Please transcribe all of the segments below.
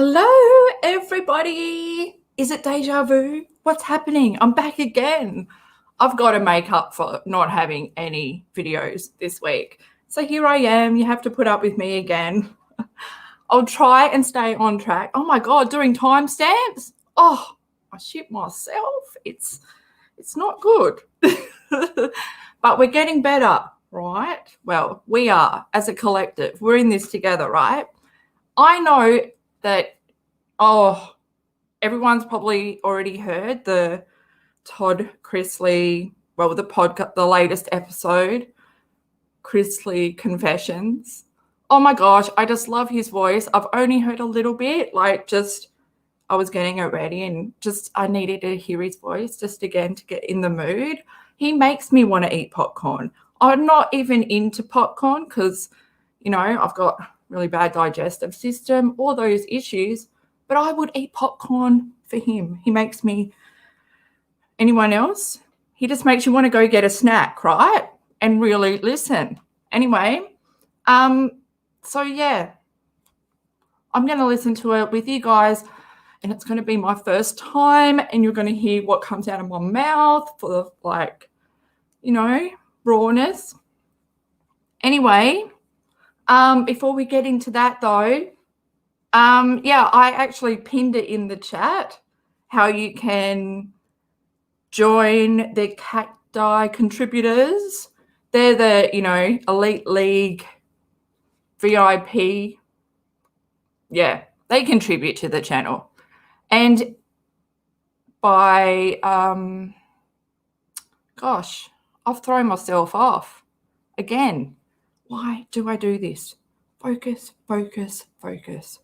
Hello, everybody. Is it deja vu? What's happening? I'm back again. I've got to make up for not having any videos this week. So here I am. You have to put up with me again. I'll try and stay on track. Oh my God, doing timestamps? Oh, I shit myself. It's not good. But we're getting better, right? Well, we are as a collective. We're in this together, right? I know that, everyone's probably already heard the Todd Chrisley, well, the podcast, the latest episode, Chrisley Confessions. Oh my gosh, I just love his voice. I've only heard a little bit, I was getting it ready and I needed to hear his voice just again to get in the mood. He makes me want to eat popcorn. I'm not even into popcorn because, I've got really bad digestive system, all those issues, but I would eat popcorn for him. He makes me, anyone else? He just makes you want to go get a snack, right? And really listen. Anyway, so yeah, I'm going to listen to it with you guys, and it's going to be my first time, and you're going to hear what comes out of my mouth for rawness. Anyway, before we get into that though, I actually pinned it in the chat how you can join the Cacti contributors. They're the, Elite League VIP. Yeah, they contribute to the channel. And by, I've thrown myself off again. Why do I do this? Focus, focus, focus.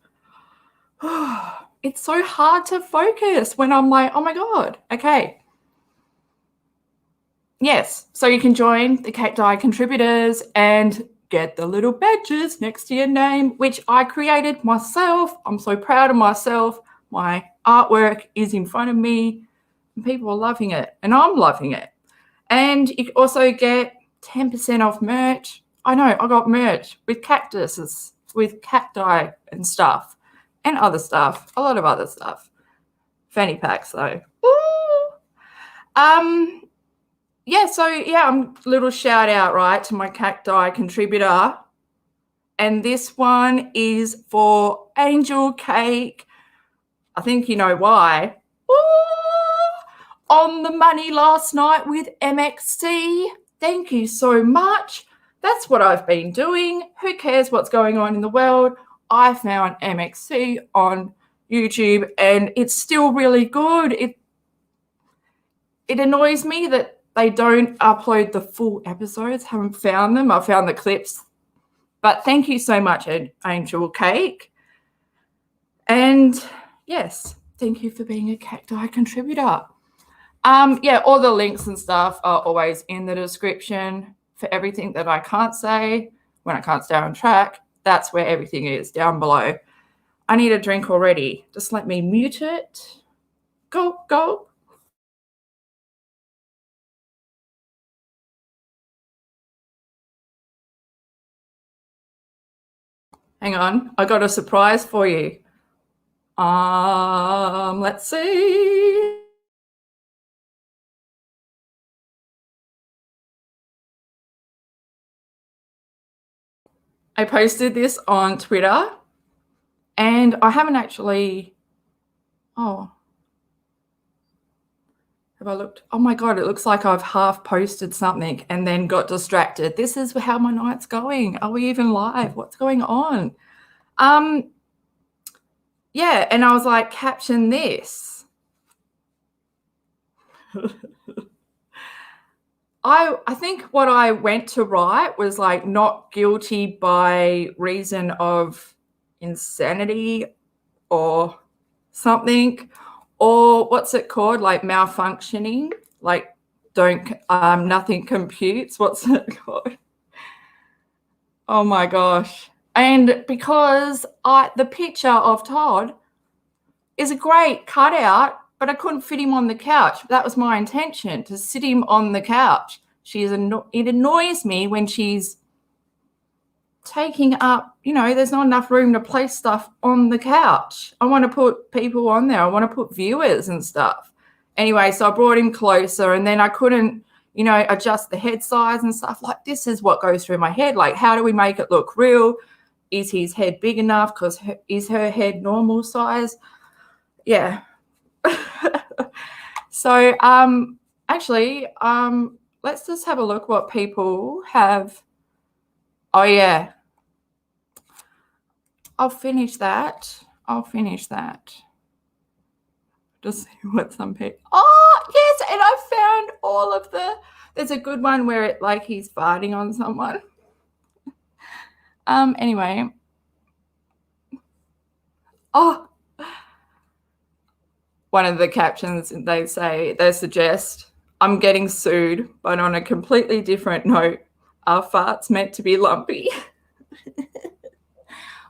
It's so hard to focus when I'm like, oh my God, okay. Yes, so you can join the Cacti contributors and get the little badges next to your name, which I created myself. I'm so proud of myself. My artwork is in front of me and people are loving it and I'm loving it. And you can also get 10% off merch. I know, I got merch with cactuses, with cacti and stuff. And other stuff, a lot of other stuff. Fanny packs though. Woo! I'm little shout out, right, to my cacti contributor. And this one is for Angel Cake. I think you know why. Woo! On the money last night with MXC. Thank you so much. That's what I've been doing. Who cares what's going on in the world? I found MXC on YouTube and it's still really good. It annoys me that they don't upload the full episodes. Haven't found them. I found the clips. But thank you so much, Angel Cake. And yes, thank you for being a Cacti contributor. All the links and stuff are always in the description for everything that I can't say when I can't stay on track. That's where everything is, down below. I need a drink already. Just let me mute it. Go. Hang on, I got a surprise for you. Let's see. I posted this on Twitter and I haven't actually, have I looked? Oh my God, it looks like I've half posted something and then got distracted. This is how my night's going. Are we even live? What's going on? And I was like, caption this. I think what I went to write was like not guilty by reason of insanity or something, or what's it called? Like malfunctioning, like nothing computes. What's it called? Oh my gosh. And because the picture of Todd is a great cutout, but I couldn't fit him on the couch. That was my intention, to sit him on the couch. It annoys me when she's taking up, there's not enough room to place stuff on the couch. I want to put people on there. I want to put viewers and stuff. Anyway, so I brought him closer, and then I couldn't, adjust the head size and stuff. Like, this is what goes through my head. Like, how do we make it look real? Is his head big enough? Because is her head normal size? Yeah. So actually, let's just have a look what people have. Oh, yeah. I'll finish that. Just see what some people. Oh, yes. And I found all of there's a good one where it like he's farting on someone. Anyway. Oh. One of the captions, they suggest, I'm getting sued, but on a completely different note, are farts meant to be lumpy?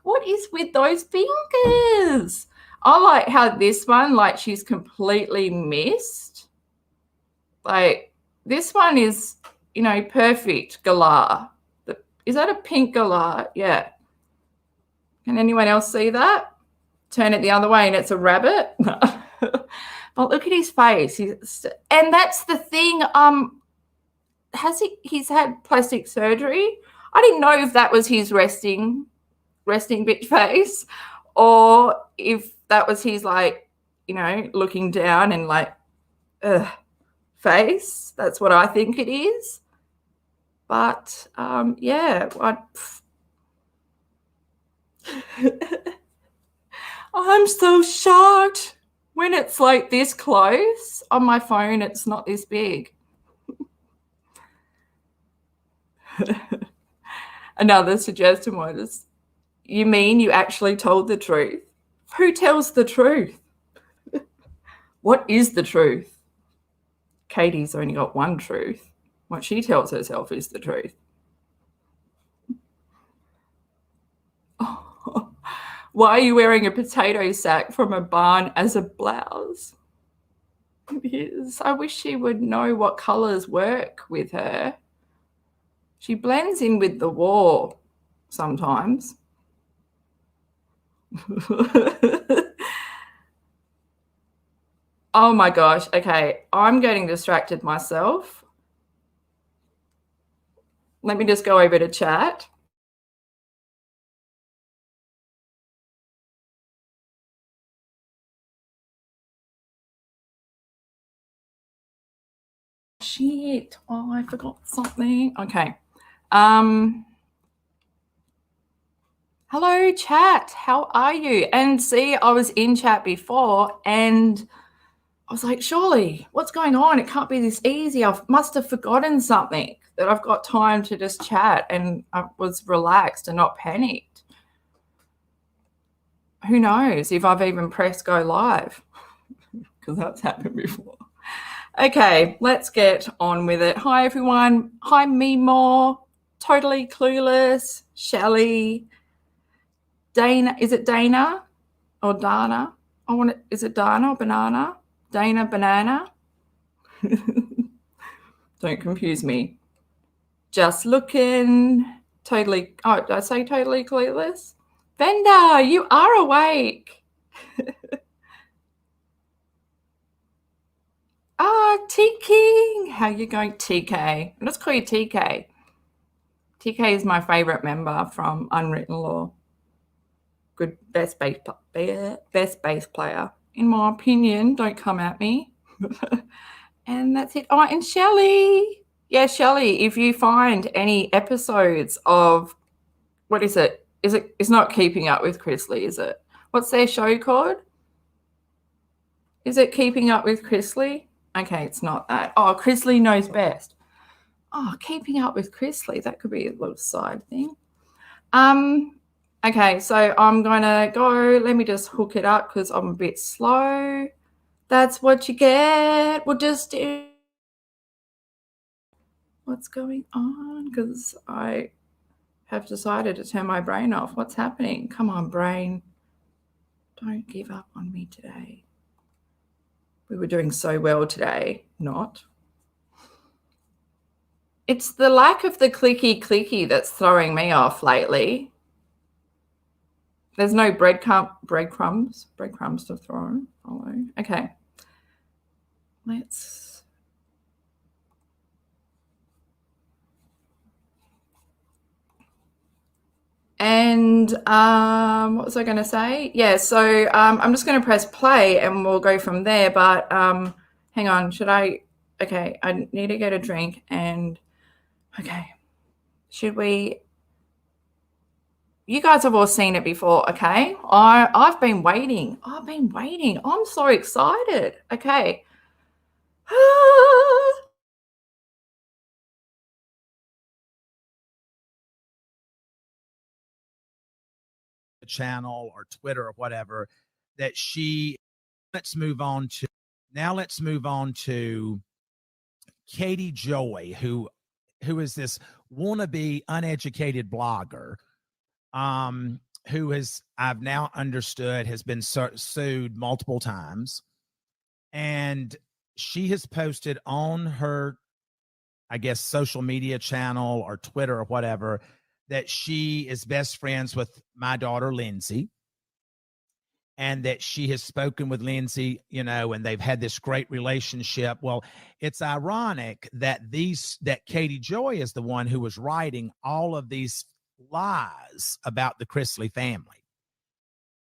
What is with those fingers? I like how this one, like, she's completely missed. Like, this one is, perfect galah. Is that a pink galah? Yeah. Can anyone else see that? Turn it the other way and it's a rabbit. But look at his face. And that's the thing. He's had plastic surgery? I didn't know if that was his resting bitch face, or if that was his, like, looking down and like face. That's what I think it is. But yeah, I'm so shocked. When it's like this close on my phone, it's not this big. Another suggestion was, you mean you actually told the truth? Who tells the truth? What is the truth? Katie's only got one truth. What she tells herself is the truth. Oh. Why are you wearing a potato sack from a barn as a blouse? Yes, I wish she would know what colours work with her. She blends in with the wall sometimes. Oh my gosh. Okay, I'm getting distracted myself. Let me just go over to chat. Shit. Oh, I forgot something. Okay. Hello, chat. How are you? And see, I was in chat before and I was like, surely, what's going on? It can't be this easy. I must have forgotten something, that I've got time to just chat, and I was relaxed and not panicked. Who knows if I've even pressed go live, because that's happened before. Okay, let's get on with it. Hi, everyone. Hi, Me More, Totally Clueless, Shelley, Dana. Is it Dana or Dana? Is it Dana or Banana? Dana Banana? Don't confuse me. Just looking. Totally. Oh, did I say Totally Clueless? Venda, you are awake. T King. How you going, TK? Let's call you TK. TK is my favorite member from Unwritten Law. Good best bass player, in my opinion. Don't come at me. And that's it. Oh, and Shelley. Yeah, Shelley, if you find any episodes of, what is it? It's not Keeping Up with Chrisley, is it? What's their show called? Is it Keeping Up with Chrisley? Okay, it's not that. Oh, Chrisley Knows Best. Oh, Keeping Up with Chrisley. That could be a little side thing. Okay, so I'm going to go. Let me just hook it up because I'm a bit slow. That's what you get. We'll just do. What's going on? Because I have decided to turn my brain off. What's happening? Come on, brain. Don't give up on me today. We were doing so well today. Not. It's the lack of the clicky that's throwing me off lately. There's no breadcrumbs to throw. Follow. Okay. Let's. And what was I going to say? Yeah, so I'm just going to press play and we'll go from there. But hang on, should I? Okay, I need to get a drink and okay. Should we? You guys have all seen it before, okay? I've been waiting. I'm so excited. Okay. Channel or Twitter or whatever that let's move on to Katie Joy, who is this wannabe uneducated blogger, who I've now understood has been sued multiple times. And she has posted on her, I guess, social media channel or Twitter or whatever, that she is best friends with my daughter, Lindsie, and that she has spoken with Lindsie, and they've had this great relationship. Well, it's ironic that Katie Joy is the one who was writing all of these lies about the Chrisley family.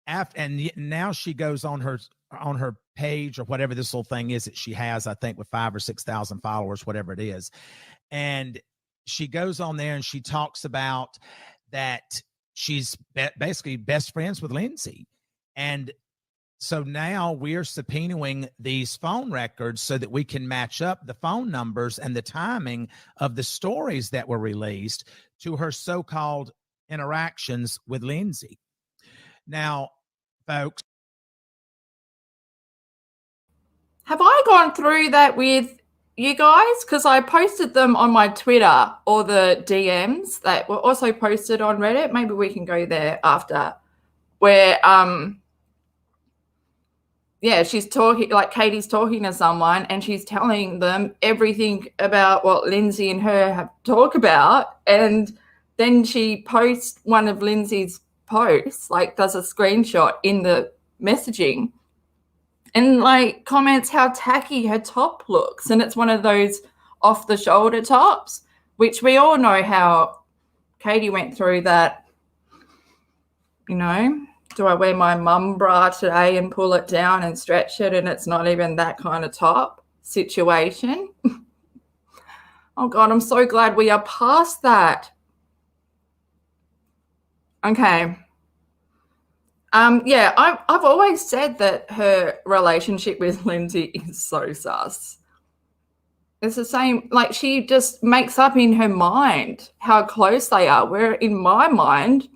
And now she goes on her page or whatever this little thing is that she has, I think with 5,000 or 6,000 followers, whatever it is. And she goes on there and she talks about that she's basically best friends with Lindsie. And so now we're subpoenaing these phone records so that we can match up the phone numbers and the timing of the stories that were released to her so-called interactions with Lindsie. Now, folks, have I gone through that with you guys? Because I posted them on my Twitter or the DMs that were also posted on Reddit. Maybe we can go there after. Where, she's talking, like Katie's talking to someone and she's telling them everything about what Lindsie and her have talked about. And then she posts one of Lindsay's posts, like does a screenshot in the messaging and like comments how tacky her top looks. And it's one of those off the shoulder tops, which we all know how Katie went through that, do I wear my mum bra today and pull it down and stretch it and it's not even that kind of top situation? Oh God, I'm so glad we are past that. Okay. I've always said that her relationship with Lindsie is so sus. It's the same, like she just makes up in her mind how close they are, where in my mind,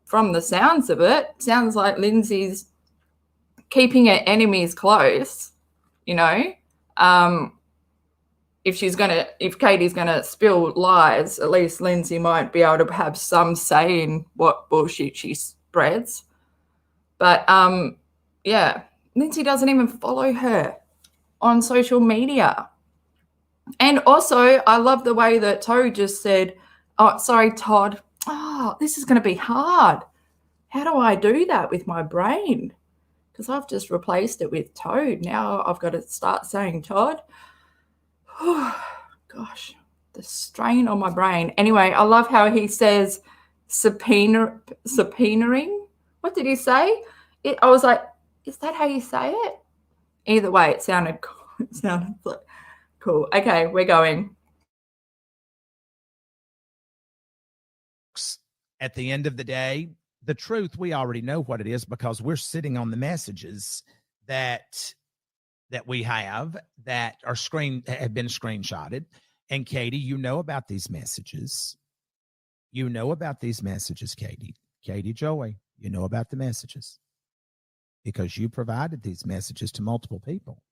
from the sounds of it, sounds like Lindsay's keeping her enemies close, if Katie's gonna spill lies, at least Lindsie might be able to have some say in what bullshit she spreads. But Lindsie doesn't even follow her on social media. And also, I love the way that Todd just said, oh, sorry, Todd. Oh, this is going to be hard. How do I do that with my brain? Because I've just replaced it with Toad. Now I've got to start saying Todd. Oh, gosh, the strain on my brain. Anyway, I love how he says subpoenaing. What did he say? I was like, is that how you say it? Either way, it sounded cool. It sounded cool. Okay, we're going. At the end of the day, the truth, we already know what it is because we're sitting on the messages that we have that are have been screenshotted. And Katie, you know about these messages. You know about these messages, Katie. Katie Joy, you know about the messages because you provided these messages to multiple people.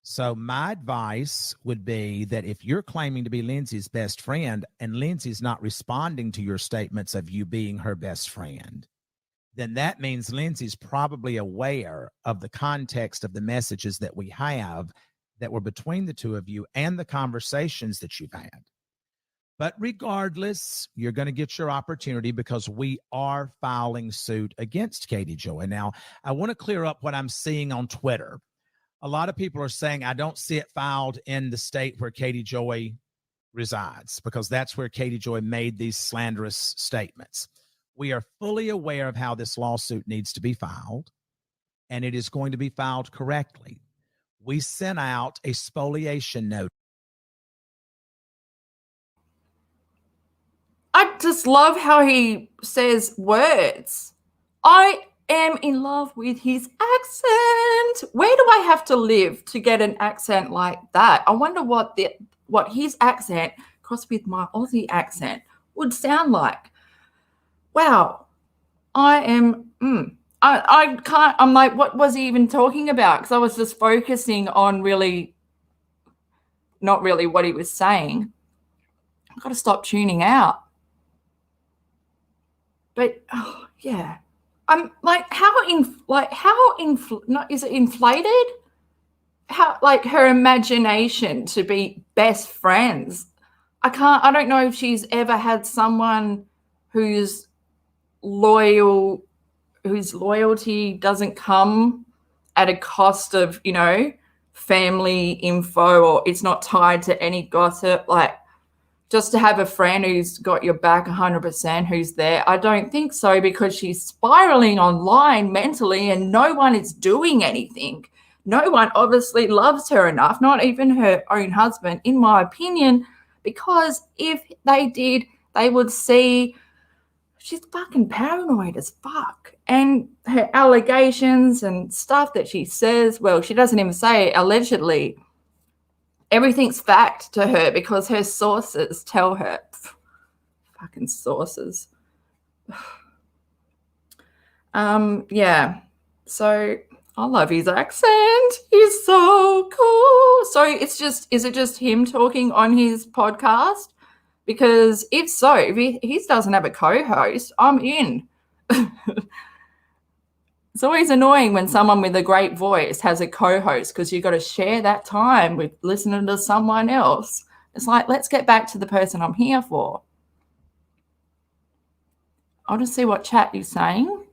So my advice would be that if you're claiming to be Lindsay's best friend and Lindsay's not responding to your statements of you being her best friend, then that means Lindsay's probably aware of the context of the messages that we have that were between the two of you and the conversations that you've had. But regardless, you're going to get your opportunity because we are filing suit against Katie Joy. Now, I want to clear up what I'm seeing on Twitter. A lot of people are saying I don't see it filed in the state where Katie Joy resides, because that's where Katie Joy made these slanderous statements. We are fully aware of how this lawsuit needs to be filed, and it is going to be filed correctly. We sent out a spoliation note. I just love how he says words. I am in love with his accent. Where do I have to live to get an accent like that? I wonder what his accent crossed with my Aussie accent would sound like. Wow. I can't, I'm like, what was he even talking about? Because I was just focusing on not really what he was saying. I've got to stop tuning out. But yeah, I'm like, is it inflated? How, like, her imagination to be best friends. I don't know if she's ever had someone whose loyalty doesn't come at a cost of, family info, or it's not tied to any gossip. Like, just to have a friend who's got your back 100%, who's there. I don't think so, because she's spiraling online mentally and no one is doing anything. No one obviously loves her enough, not even her own husband, in my opinion, because if they did, they would see she's fucking paranoid as fuck. And her allegations and stuff that she says, well, she doesn't even say allegedly. Everything's fact to her because her sources tell her. Fucking sources. Yeah. So I love his accent. He's so cool. So is it just him talking on his podcast? Because if so, if he doesn't have a co-host, I'm in. It's always annoying when someone with a great voice has a co-host, because you've got to share that time with listening to someone else. It's like, let's get back to the person I'm here for. I'll just see what chat you're saying.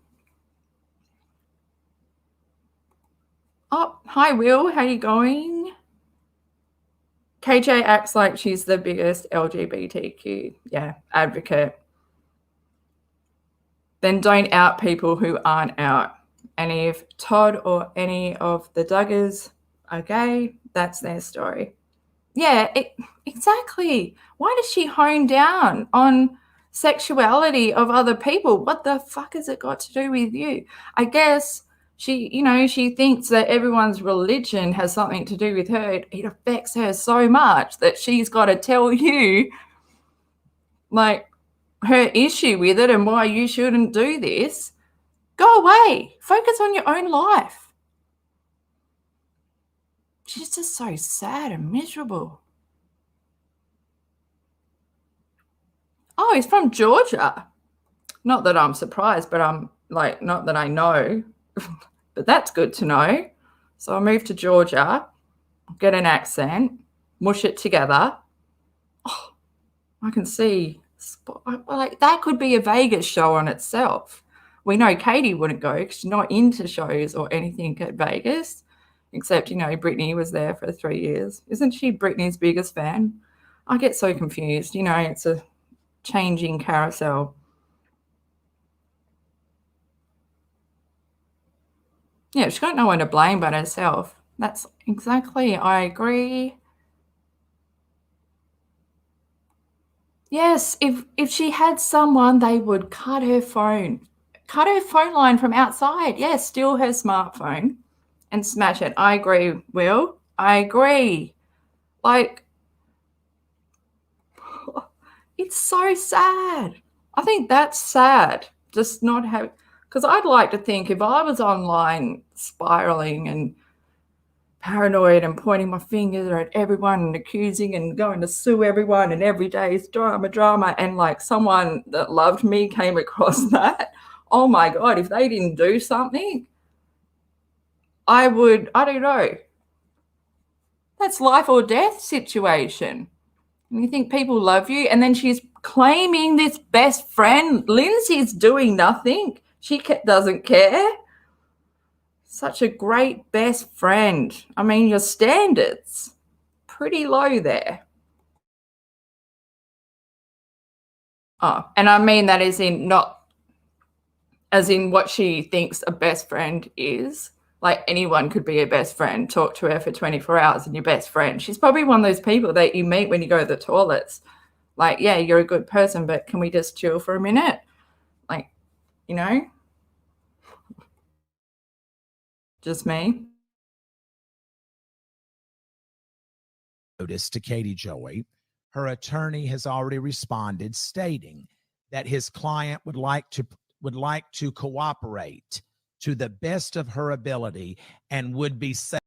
Oh, hi, Will. How you going? KJ acts like she's the biggest LGBTQ, advocate. Then don't out people who aren't out. And if Todd or any of the Duggars are gay, that's their story. Yeah, exactly. Why does she hone down on sexuality of other people? What the fuck has it got to do with you? I guess she thinks that everyone's religion has something to do with her. It affects her so much that she's got to tell you, like, her issue with it and why you shouldn't do this. Go away. Focus on your own life. She's just so sad and miserable. Oh, he's from Georgia. Not that I'm surprised, but I'm like, not that I know, but that's good to know. So I moved to Georgia, get an accent, mush it together. Oh, I can see, like, that could be a Vegas show on itself. We know Katie wouldn't go because she's not into shows or anything at Vegas, except, Britney was there for 3 years. Isn't she Britney's biggest fan? I get so confused. It's a changing carousel. Yeah, she's got no one to blame but herself. That's exactly, I agree. Yes, if she had someone, they would cut her phone line from outside. Yes, steal her smartphone and smash it. I agree, Will. I agree. Like, it's so sad. I think that's sad. Just not have, because I'd like to think if I was online spiraling and paranoid and pointing my finger at everyone and accusing and going to sue everyone and every day is drama, and like someone that loved me came across that, oh my God, if they didn't do something, I don't know. That's life or death situation. And you think people love you, and then she's claiming this best friend. Lindsay's doing nothing. She doesn't care. Such a great best friend. I mean, your standards pretty low there. Oh, and I mean that as in not as in what she thinks a best friend is. Like anyone could be a best friend. Talk to her for 24 hours and your best friend. She's probably one of those people that you meet when you go to the toilets. Like, yeah, you're a good person, but can we just chill for a minute? Like, you know? Just me. Notice to Katie Joey, her attorney has already responded stating that his client would like to cooperate to the best of her ability and would be safe.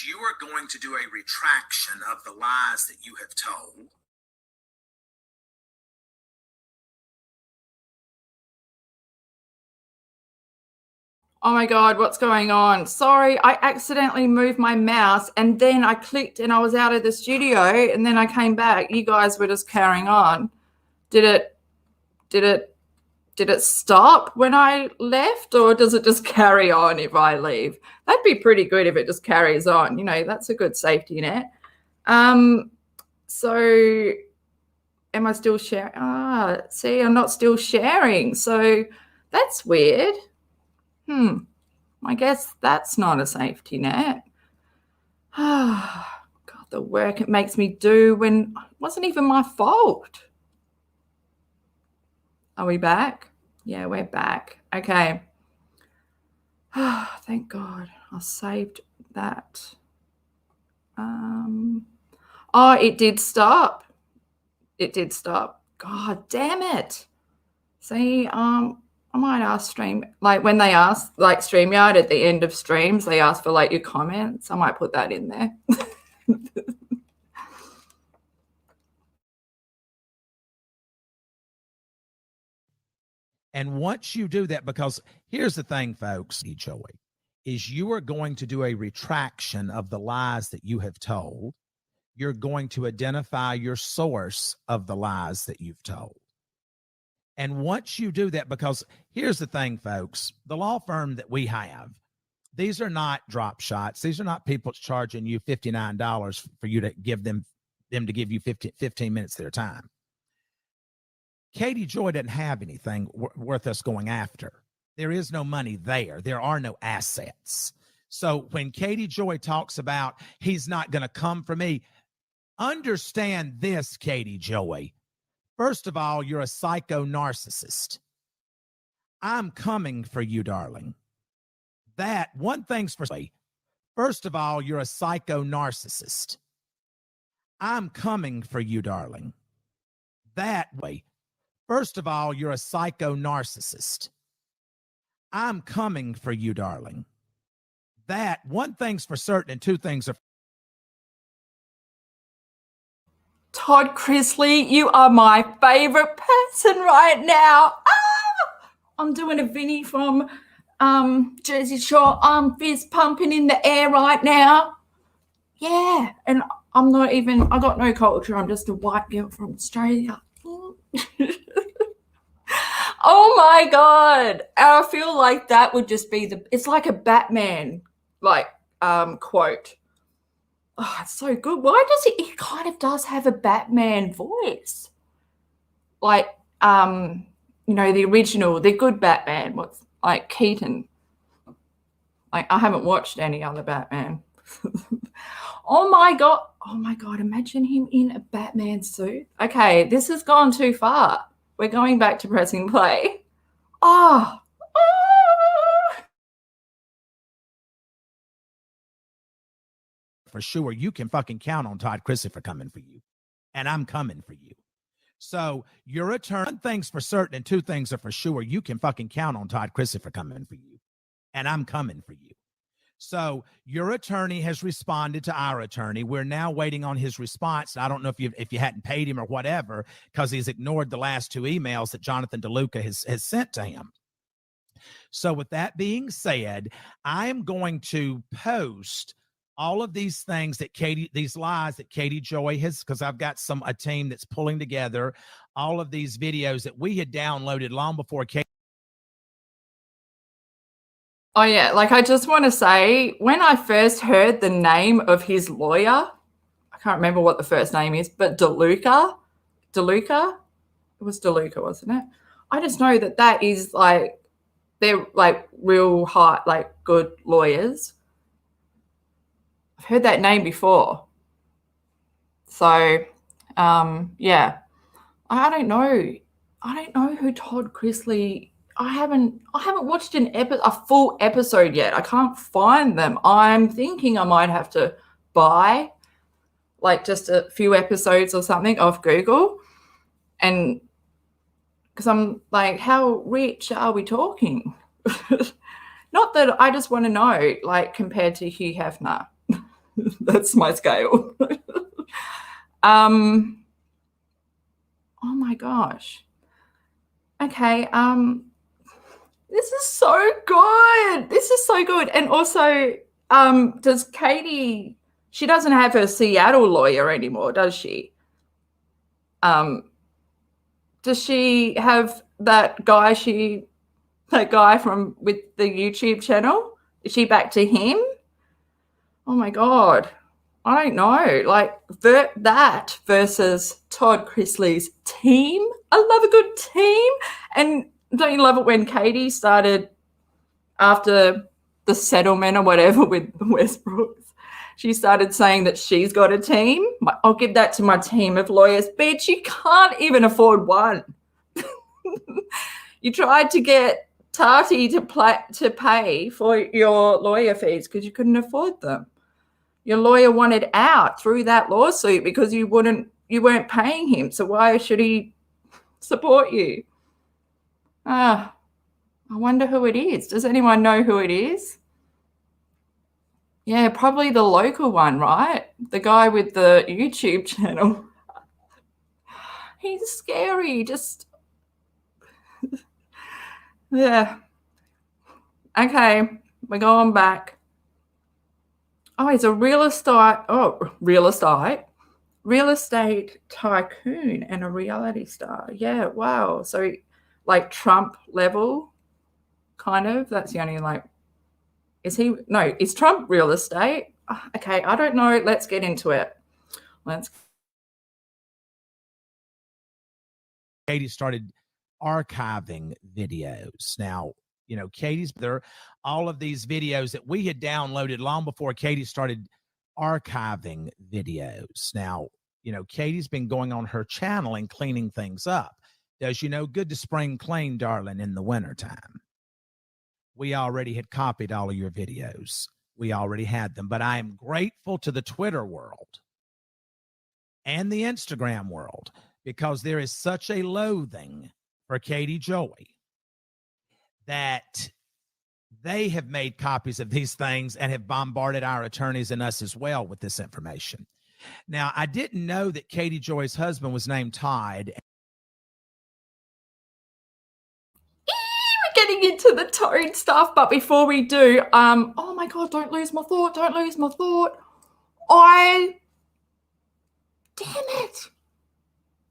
You are going to do a retraction of the lies that you have told. Oh my God, what's going on? Sorry, I accidentally moved my mouse and then I clicked and I was out of the studio and then I came back. You guys were just carrying on. Did it stop when I left, or does it just carry on if I leave? That'd be pretty good if it just carries on. You know, that's a good safety net. So am I still sharing? See, I'm not still sharing. So that's weird. I guess that's not a safety net. God, the work it makes me do when it wasn't even my fault. Are we back? Yeah, we're back. Okay. Thank God I saved that. Oh, it did stop. It did stop. God damn it. See, I might ask stream, like when they ask, like StreamYard at the end of streams, they ask for like your comments. I might put that in there. And once you do that, because here's the thing, folks, Joey, is you are going to do a retraction of the lies that you have told. You're going to identify your source of the lies that you've told. And once you do that, because here's the thing, folks, the law firm that we have, these are not drop shots. These are not people charging you $59 for you to give them to give you 15 minutes of their time. Katie Joy didn't have anything worth us going after. There is no money there. There are no assets. So when Katie Joy talks about he's not going to come for me, understand this, Katie Joy. First of all, you're a psycho narcissist. I'm coming for you, darling. That one thing's for me. First of all, you're a psycho narcissist. I'm coming for you, darling. That way. First of all, you're a psycho narcissist. I'm coming for you, darling. That one thing's for certain and two things are. Todd Chrisley, you are my favorite person right now. I'm doing a Vinny from Jersey Shore. I'm fist pumping in the air right now. Yeah, and I'm not even, I got no culture. I'm just a white girl from Australia. Oh my God. I feel like that would just be it's like a Batman like quote. Oh, it's so good. Why does it kind of does have a Batman voice? Like you know, the original, the good Batman, what's like Keaton. Like I haven't watched any other Batman. Oh my God, imagine him in a Batman suit. Okay, this has gone too far. We're going back to pressing play. Oh. For sure, you can fucking count on Todd Chrisley for coming for you. And I'm coming for you. So your attorney, one thing's for certain and two things are for sure. You can fucking count on Todd Chrisley for coming for you. And I'm coming for you. So your attorney has responded to our attorney. We're now waiting on his response. I don't know if you hadn't paid him or whatever, because he's ignored the last 2 emails that Jonathan DeLuca has sent to him. So with that being said, I am going to post all of these things that these lies that Katie Joy has, because I've got a team that's pulling together all of these videos that we had downloaded long before Katie. Oh, yeah. Like, I just want to say, when I first heard the name of his lawyer, I can't remember what the first name is, but DeLuca, it was DeLuca, wasn't it? I just know that is like, they're like real hot, like good lawyers. I've heard that name before. So, yeah, I don't know who Todd Chrisley. I haven't watched a full episode yet. I can't find them. I'm thinking I might have to buy like just a few episodes or something off Google, and because I'm like, how rich are we talking? Not that I just want to know, like, compared to Hugh Hefner. That's my scale. Oh my gosh. Okay. This is so good. And also, does Katie, she doesn't have her Seattle lawyer anymore, does she? Does she have that guy from with the YouTube channel? Is she back to him? Oh my God. I don't know. Like that versus Todd Chrisley's team. I love a good team. And don't you love it when Katie started, after the settlement or whatever with Westbrooks, she started saying that she's got a team. I'll give that to my team of lawyers. Bitch, you can't even afford one. You tried to get Tati to pay for your lawyer fees because you couldn't afford them. Your lawyer wanted out through that lawsuit because you weren't paying him. So why should he support you? I wonder who it is. Does anyone know who it is? Yeah, probably the local one, right? The guy with the YouTube channel. He's scary. Just, yeah. Okay, we're going back. Oh, he's a real estate tycoon and a reality star. Yeah, wow. So like Trump level, kind of. That's the only like, is Trump real estate? Okay, I don't know. Let's get into it. Katie started archiving videos. Now, Katie's there, all of these videos that we had downloaded long before Katie started archiving videos. Now, Katie's been going on her channel and cleaning things up. Does good to spring clean, darling, in the wintertime. We already had copied all of your videos. We already had them, but I am grateful to the Twitter world and the Instagram world because there is such a loathing for Katie Joy that they have made copies of these things and have bombarded our attorneys and us as well with this information. Now, I didn't know that Katie Joy's husband was named Todd. We're getting into the Toad stuff, but before we do, oh my God, don't lose my thought. Damn it.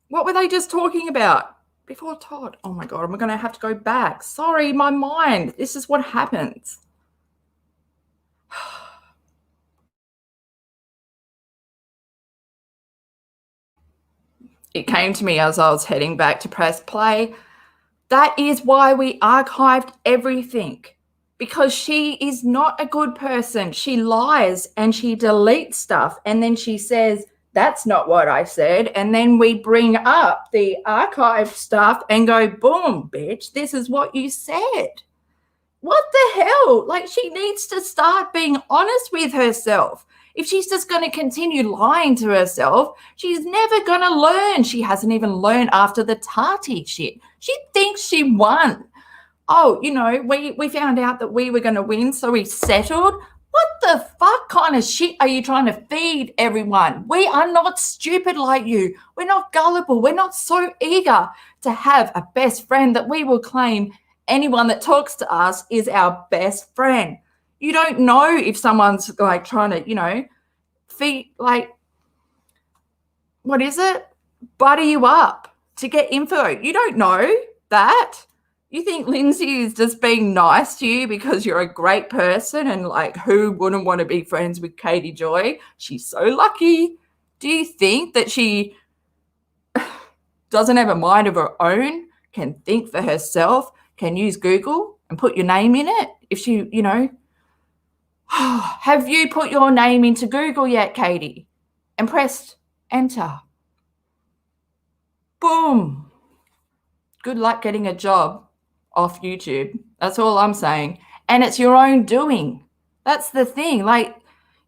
What were they just talking about? Before Todd. Oh my God, I'm going to have to go back. Sorry, my mind. This is what happens. It came to me as I was heading back to press play. That is why we archived everything. Because she is not a good person. She lies and she deletes stuff. And then she says, that's not what I said. And then we bring up the archive stuff and go, boom, bitch, this is what you said. What the hell? Like, she needs to start being honest with herself. If she's just going to continue lying to herself, she's never going to learn. She hasn't even learned after the Tati shit. She thinks she won. Oh, we found out that we were going to win, so we settled. What the fuck kind of shit are you trying to feed everyone? We are not stupid like you. We're not gullible. We're not so eager to have a best friend that we will claim anyone that talks to us is our best friend. You don't know if someone's like trying to, feed, like, what is it? Butter you up to get info. You don't know that. You think Lindsie is just being nice to you because you're a great person and like who wouldn't want to be friends with Katie Joy? She's so lucky. Do you think that she doesn't have a mind of her own, can think for herself, can use Google and put your name in it? If she, have you put your name into Google yet, Katie? And pressed enter. Boom. Good luck getting a job off YouTube. That's all I'm saying. And it's your own doing. That's the thing. Like,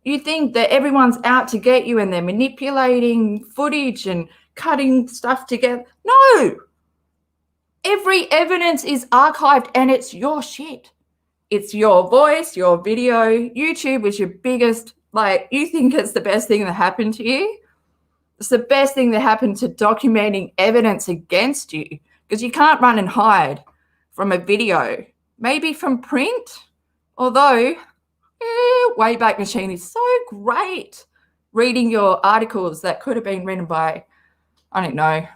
you think that everyone's out to get you and they're manipulating footage and cutting stuff together. No. Every evidence is archived and it's your shit. It's your voice, your video. YouTube is your biggest, like, you think it's the best thing that happened to you? It's the best thing that happened to documenting evidence against you, because you can't run and hide from a video, maybe from print, although Wayback Machine is so great reading your articles that could have been written by, I don't know,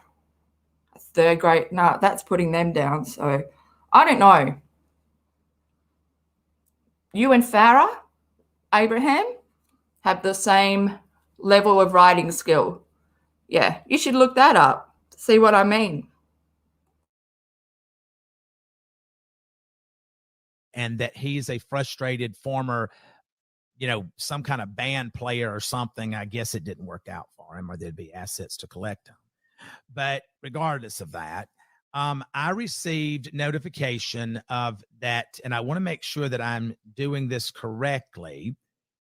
third grade. No, that's putting them down. So I don't know. You and Farah Abraham have the same level of writing skill. Yeah, you should look that up. See what I mean? And that he's a frustrated former, some kind of band player or something. I guess it didn't work out for him, or there'd be assets to collect him. But regardless of that, I received notification of that, and I want to make sure that I'm doing this correctly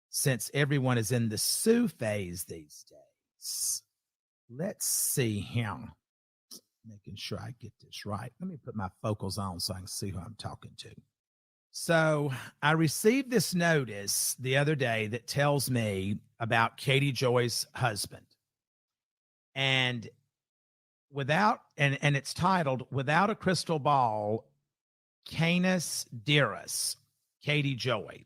since everyone is in the sue phase these days. Let's see here. Making sure I get this right. Let me put my focals on so I can see who I'm talking to. So I received this notice the other day that tells me about Katie Joy's husband. And it's titled Without a Crystal Ball, Canis Dearest, Katie Joy.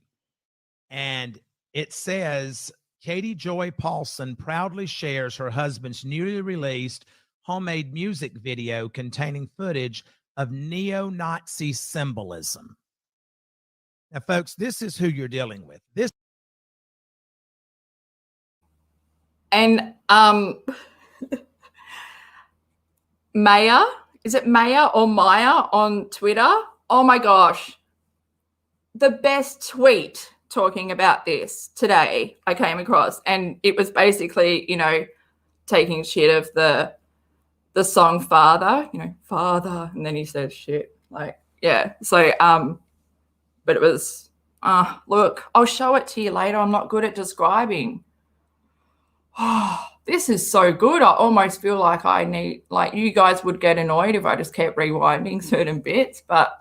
And it says, Katie Joy Paulson proudly shares her husband's newly released homemade music video containing footage of neo-Nazi symbolism. Now, folks, this is who you're dealing with. This and Maya, is it Maya or Maya on Twitter? Oh my gosh. The best tweet talking about this today I came across, and it was basically, taking shit of the song Father, Father, and then he says shit. Like, yeah. So but it was look, I'll show it to you later. I'm not good at describing. Oh, this is so good. I almost feel like you guys would get annoyed if I just kept rewinding certain bits, but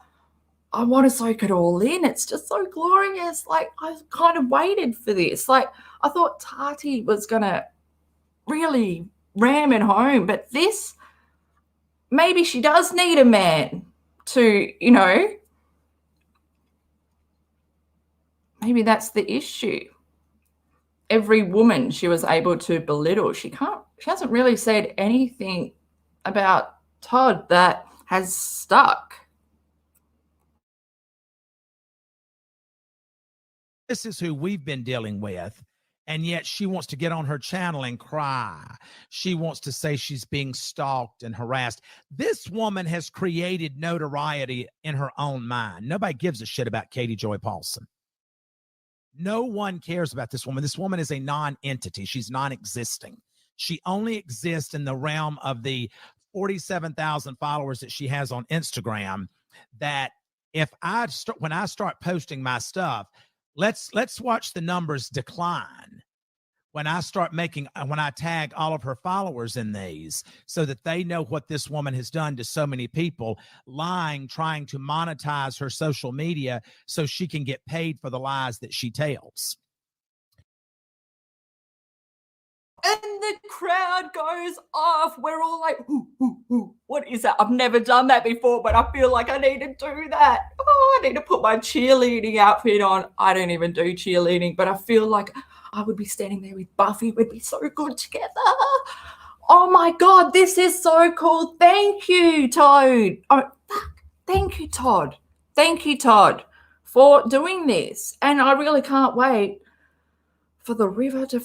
I want to soak it all in. It's just so glorious. Like, I kind of waited for this. Like, I thought Tati was going to really ram it home, but this, maybe she does need a man to, maybe that's the issue. Every woman she was able to belittle. She hasn't really said anything about Todd that has stuck. This is who we've been dealing with. And yet she wants to get on her channel and cry. She wants to say she's being stalked and harassed. This woman has created notoriety in her own mind. Nobody gives a shit about Katie Joy Paulson. No one cares about this woman. This woman is a non-entity. She's non-existing. She only exists in the realm of the 47,000 followers that she has on Instagram. That when I start posting my stuff, let's watch the numbers decline. when I tag all of her followers in these so that they know what this woman has done to so many people, lying, trying to monetize her social media so she can get paid for the lies that she tells. And the crowd goes off. We're all like, ooh, ooh, ooh. What is that? I've never done that before, but I feel like I need to do that. Oh, I need to put my cheerleading outfit on. I don't even do cheerleading, but I feel like I would be standing there with Buffy. We'd be so good together. Oh my God, this is so cool. Thank you, Todd. Oh, thank you, Todd. Thank you, Todd, for doing this. And I really can't wait for the river to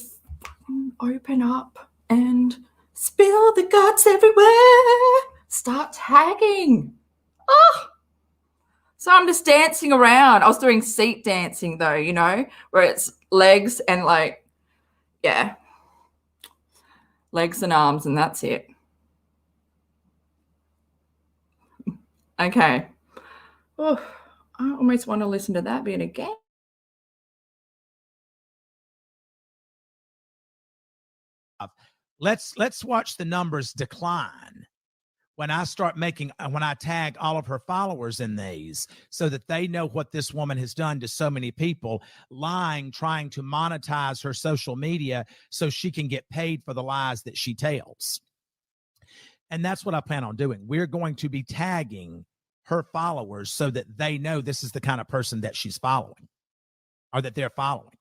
open up and spill the guts everywhere. Start tagging. Oh. So I'm just dancing around. I was doing seat dancing though, you know, where it's legs and like, yeah, legs and arms, and that's it. Okay. Oh, I almost want to listen to that bit again. Let's watch the numbers decline when I tag all of her followers in these so that they know what this woman has done to so many people, lying, trying to monetize her social media so she can get paid for the lies that she tells. And that's what I plan on doing. We're going to be tagging her followers so that they know this is the kind of person that she's following or that they're following.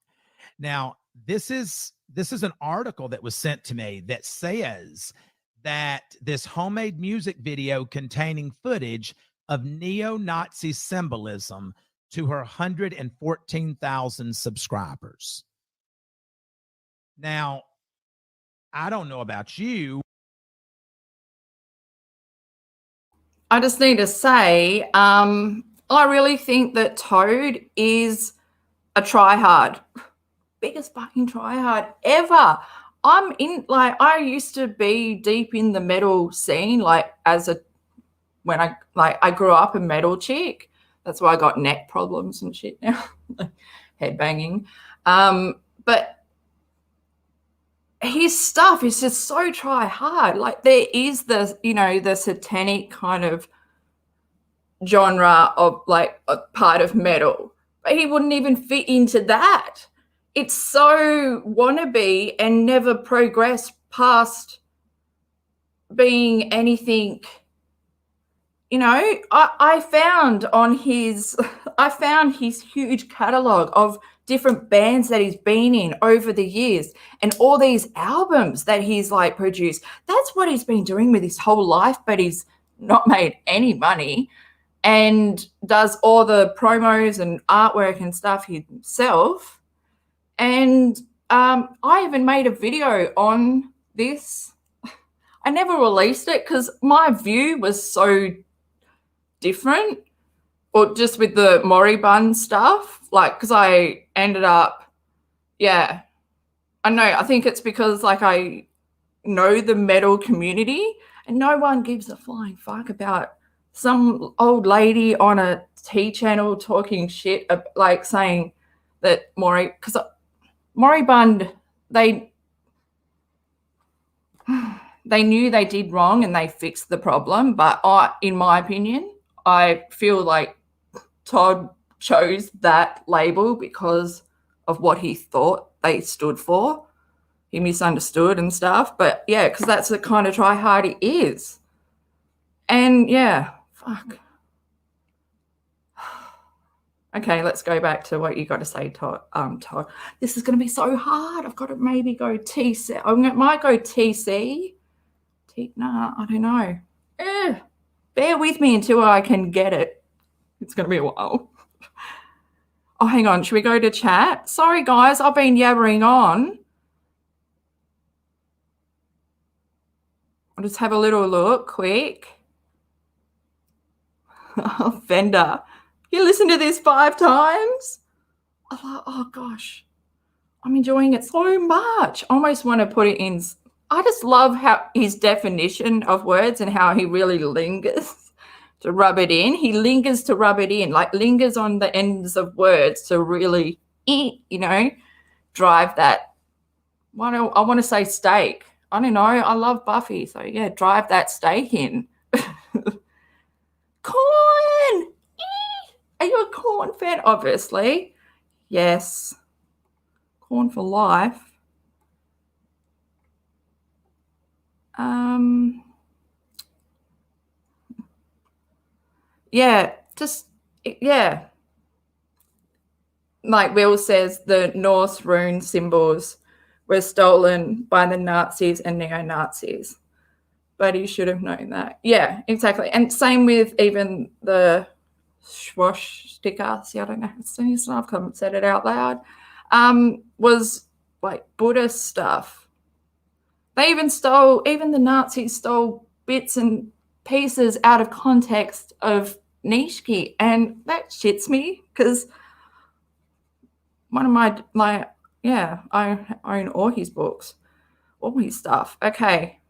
Now, this is an article that was sent to me that says that this homemade music video containing footage of neo-Nazi symbolism to her 114,000 subscribers. Now, I don't know about you. I just need to say, I really think that Toad is a tryhard. Biggest fucking tryhard ever. I used to be deep in the metal scene, like when I grew up a metal chick. That's why I got neck problems and shit now, head banging. But his stuff is just so try hard. Like there is the satanic kind of genre of like a part of metal, but he wouldn't even fit into that. It's so wannabe and never progress past being anything. You know, I found his huge catalog of different bands that he's been in over the years and all these albums that he's like produced. That's what he's been doing with his whole life, but he's not made any money and does all the promos and artwork and stuff himself. And I even made a video on this. I never released it because my view was so different, or just with the moribund stuff, like because I ended up, yeah, I know, I think it's because like I know the metal community and no one gives a flying fuck about some old lady on a T channel talking shit, like saying that because moribund, they knew they did wrong and they fixed the problem, but in my opinion, I feel like Todd chose that label because of what he thought they stood for. He misunderstood and stuff. But yeah, because that's the kind of try-hard he is. And yeah, fuck. Okay, let's go back to what you got to say, Todd. Todd. This is going to be so hard. I've got to maybe go TC. Might go TC. Nah, I don't know. Bear with me until I can get it. It's going to be a while. Oh, hang on. Should we go to chat? Sorry, guys. I've been yabbering on. I'll just have a little look quick. Oh, Fender. You listened to this 5 times? I'm like, oh, gosh. I'm enjoying it so much. I almost want to put it in. I just love how his definition of words and how he really lingers to rub it in. He lingers to rub it in, like lingers on the ends of words to really, drive that I want to say steak. I don't know. I love Buffy. So, yeah, drive that steak in. Corn! Are you a corn fan? Obviously. Yes. Corn for life. Yeah, yeah. Like Will says, the Norse rune symbols were stolen by the Nazis and neo-Nazis. But he should have known that. Yeah, exactly. And same with even the swastika. See, I don't know. I haven't said it out loud. Was like Buddhist stuff. Even the Nazis stole bits and pieces out of context of Nishiki, and that shits me because one of I own all his books, all his stuff. Okay,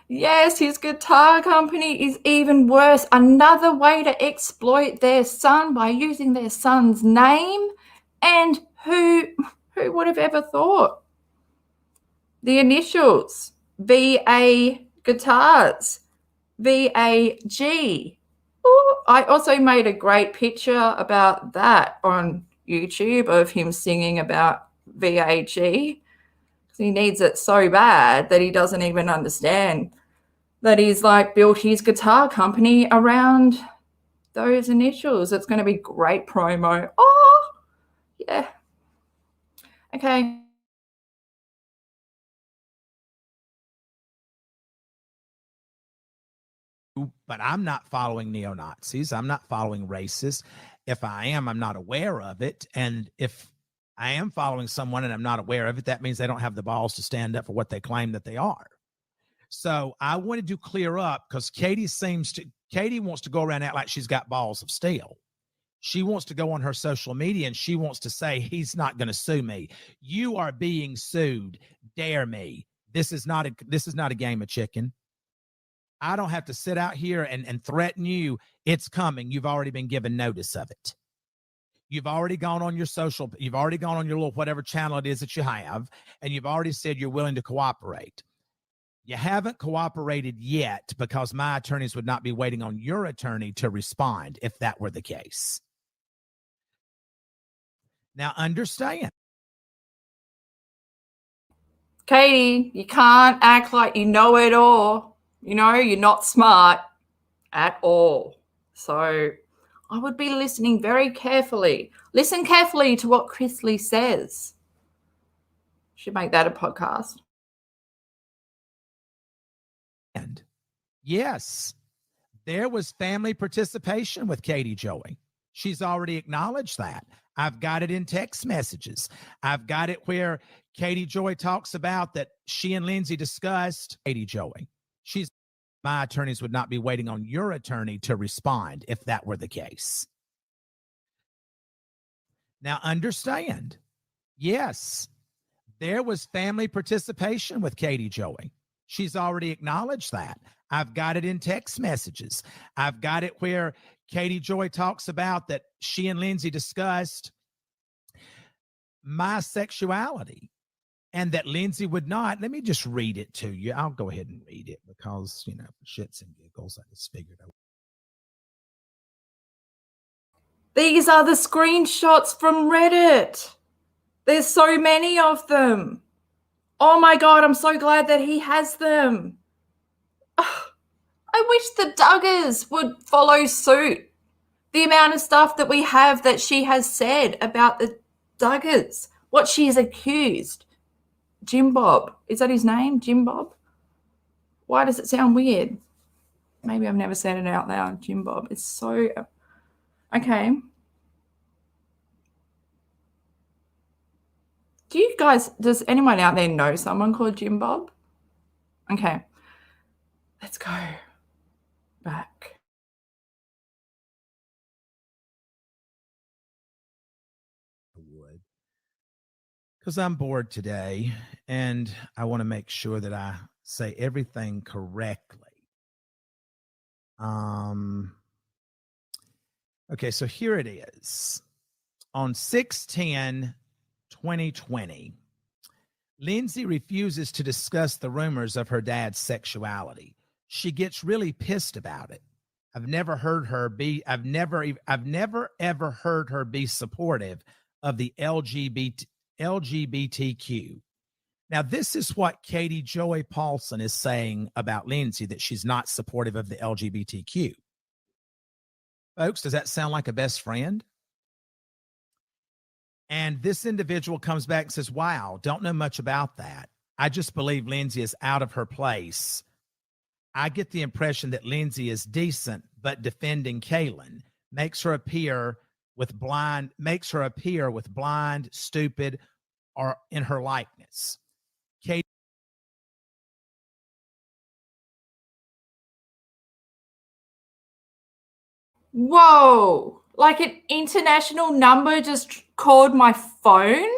Yes, his guitar company is even worse. Another way to exploit their son by using their son's name. And who would have ever thought? The initials, VA Guitars, VAG. Ooh, I also made a great picture about that on YouTube of him singing about VAG. He needs it so bad that he doesn't even understand that he's like built his guitar company around those initials. It's going to be great promo. Oh, yeah. Okay. But I'm not following neo-Nazis. I'm not following racists. If I am, I'm not aware of it. And if I am following someone and I'm not aware of it, that means they don't have the balls to stand up for what they claim that they are. So I wanted to clear up because Katie wants to go around and act like she's got balls of steel. She wants to go on her social media and she wants to say, he's not going to sue me. You are being sued. Dare me. This is not a game of chicken. I don't have to sit out here and threaten you. It's coming. You've already been given notice of it. You've already gone on your you've already gone on your little whatever channel it is that you have, and you've already said you're willing to cooperate. You haven't cooperated yet because my attorneys would not be waiting on your attorney to respond if that were the case. Now, understand. Katie, you can't act like you know it all. You know, you're not smart at all. So I would be listening very carefully. Listen carefully to what Chrisley says. Should make that a podcast. And yes, there was family participation with Katie Joey. She's already acknowledged that. I've got it in text messages. I've got it where Katie Joy talks about that she and Lindsie discussed Katie Joey. My attorneys would not be waiting on your attorney to respond if that were the case. Now, understand, yes, there was family participation with Katie Joey. She's already acknowledged that. I've got it in text messages. I've got it where Katie Joy talks about that she and Lindsie discussed my sexuality and that Lindsie would not. Let me just read it to you. I'll go ahead and read it because, for shits and giggles, I just figured out. These are the screenshots from Reddit. There's so many of them. Oh my God, I'm so glad that he has them. I wish the Duggars would follow suit. The amount of stuff that we have that she has said about the Duggars, what she is accused. Jim Bob. Is that his name? Jim Bob? Why does it sound weird? Maybe I've never said it out loud. Jim Bob. It's so... Okay. Does anyone out there know someone called Jim Bob? Okay. Let's go back. Because I'm bored today and I want to make sure that I say everything correctly. Okay, so here it is. On 6/10/2020, Lindsie refuses to discuss the rumors of her dad's sexuality. She gets really pissed about it. I've never ever heard her be supportive of the LGBTQ. Now, this is what Katie Joy Paulson is saying about Lindsie, that she's not supportive of the LGBTQ. Folks, does that sound like a best friend? And this individual comes back and says, wow, don't know much about that. I just believe Lindsie is out of her place. I get the impression that Lindsie is decent, but defending Kaylin makes her appear with blind, stupid, or in her likeness. Kate. Whoa, like an international number just called my phone?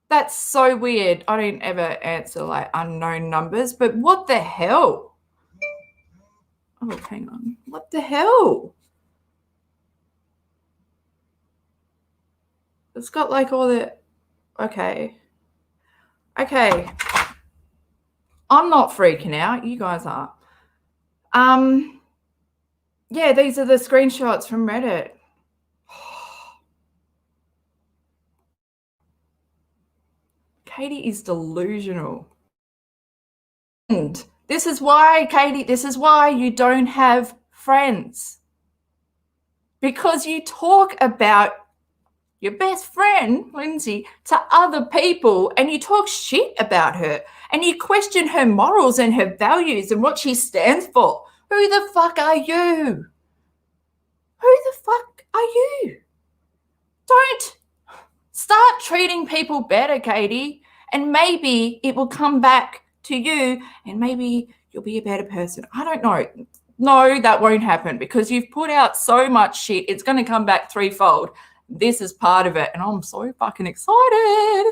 That's so weird. I don't ever answer like unknown numbers, but what the hell? Oh, hang on. What the hell? It's got like all the, okay. I'm not freaking out. You guys are. Yeah, these are the screenshots from Reddit. Katie is delusional. And this is why, Katie, this is why you don't have friends. Because you talk about your best friend, Lindsie, to other people, and you talk shit about her, and you question her morals and her values and what she stands for. Who the fuck are you? Who the fuck are you? Don't start treating people better, Katie, and maybe it will come back to you, and maybe you'll be a better person. I don't know. No, that won't happen because you've put out so much shit. It's going to come back threefold. This is part of it, and I'm so fucking excited.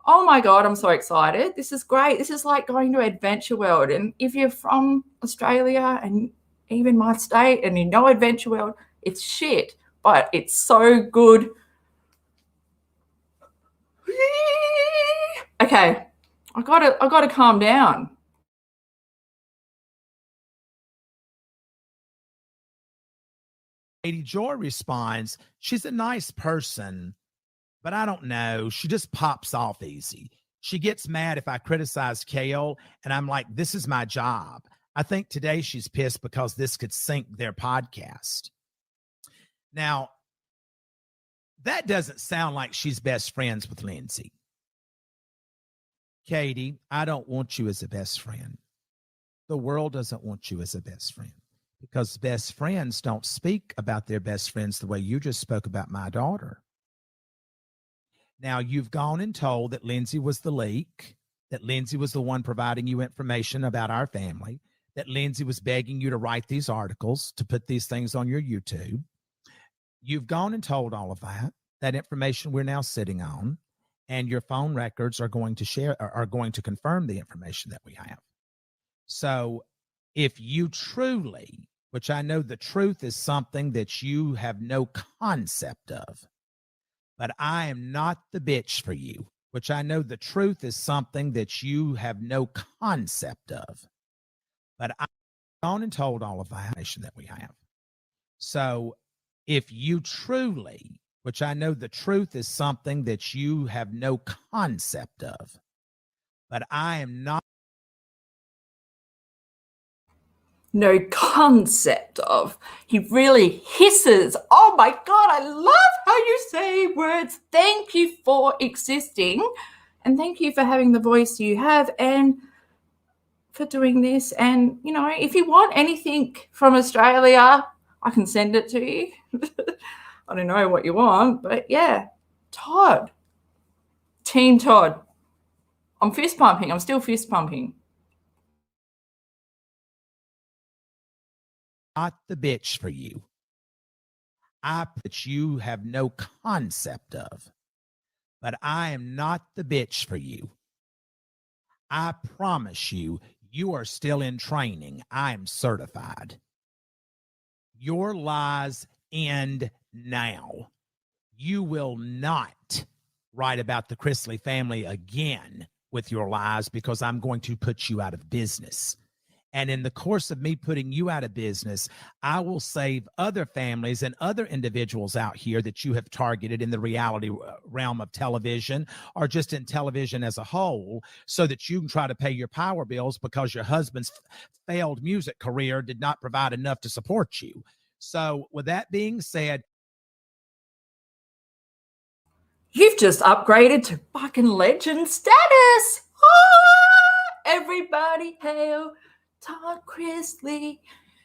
Oh my God, I'm so excited. This is great. This is like going to Adventure World. And if you're from Australia and even my state and you know Adventure World, it's shit, but it's so good. Okay, I gotta calm down. Katie Joy responds, she's a nice person, but I don't know. She just pops off easy. She gets mad if I criticize Kale, and I'm like, this is my job. I think today she's pissed because this could sink their podcast. Now, that doesn't sound like she's best friends with Lindsie. Katie, I don't want you as a best friend. The world doesn't want you as a best friend because best friends don't speak about their best friends the way you just spoke about my daughter. Now, you've gone and told that Lindsie was the leak, that Lindsie was the one providing you information about our family, that Lindsie was begging you to write these articles, to put these things on your YouTube. You've gone and told all of that information we're now sitting on, and your phone records are going to confirm the information that we have. So if you truly, which I know the truth is something that you have no concept of, but I am not the bitch for you, which I know the truth is something that you have no concept of, but I've gone and told all of the information that we have. So if you truly, which I know the truth is something that you have no concept of, but I am not. No concept of. He really hisses. Oh my God, I love how you say words. Thank you for existing, and thank you for having the voice you have and for doing this. And, you know, if you want anything from Australia, I can send it to you. I don't know what you want, but yeah. Todd. Team Todd. I'm fist pumping. I'm still fist pumping. Not the bitch for you. That you have no concept of, but I am not the bitch for you. I promise you, you are still in training. I am certified. Your lies end now. You will not write about the Chrisley family again with your lies, because I'm going to put you out of business. And in the course of me putting you out of business, I will save other families and other individuals out here that you have targeted in the reality realm of television, or just in television as a whole, so that you can try to pay your power bills because your husband's failed music career did not provide enough to support you. So with that being said, you've just upgraded to fucking legend status. Ah, everybody hail Todd Chrisley.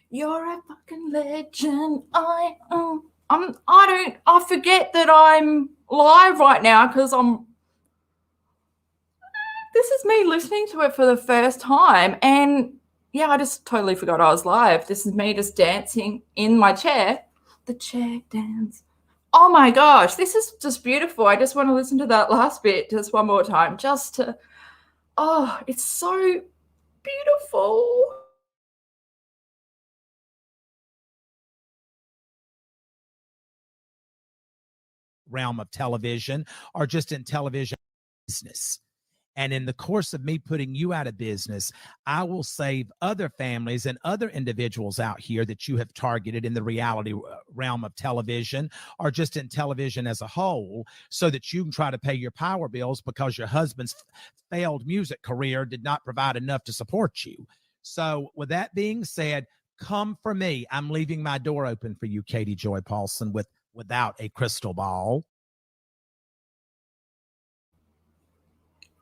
You're a fucking legend. I forget that I'm live right now because this is me listening to it for the first time. And yeah, I just totally forgot I was live. This is me just dancing in my chair. The chair dance. Oh my gosh, this is just beautiful. I just want to listen to that last bit just one more time, just to, oh, it's so beautiful. Realm of television, or just in television business. And in the course of me putting you out of business, I will save other families and other individuals out here that you have targeted in the reality realm of television, or just in television as a whole, so that you can try to pay your power bills because your husband's failed music career did not provide enough to support you. So with that being said, come for me. I'm leaving my door open for you, Katie Joy Paulson, without a crystal ball.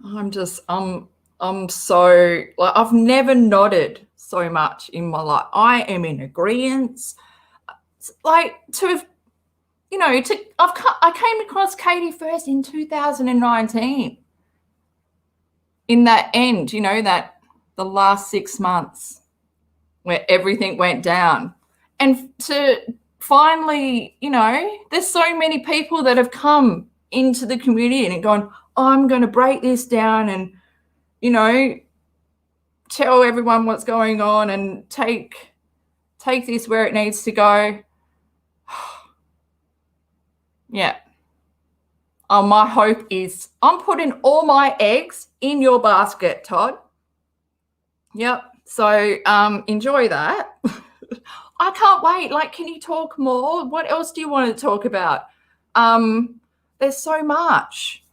I'm so, like, I've never nodded so much in my life. I am in agreement. Like, I came across Katie first in 2019. In that end, that the last 6 months where everything went down. And to finally, there's so many people that have come into the community and gone, I'm going to break this down and, tell everyone what's going on and take this where it needs to go. Yeah. My hope is I'm putting all my eggs in your basket, Todd. Yep. So enjoy that. I can't wait. Like, can you talk more? What else do you want to talk about? There's so much.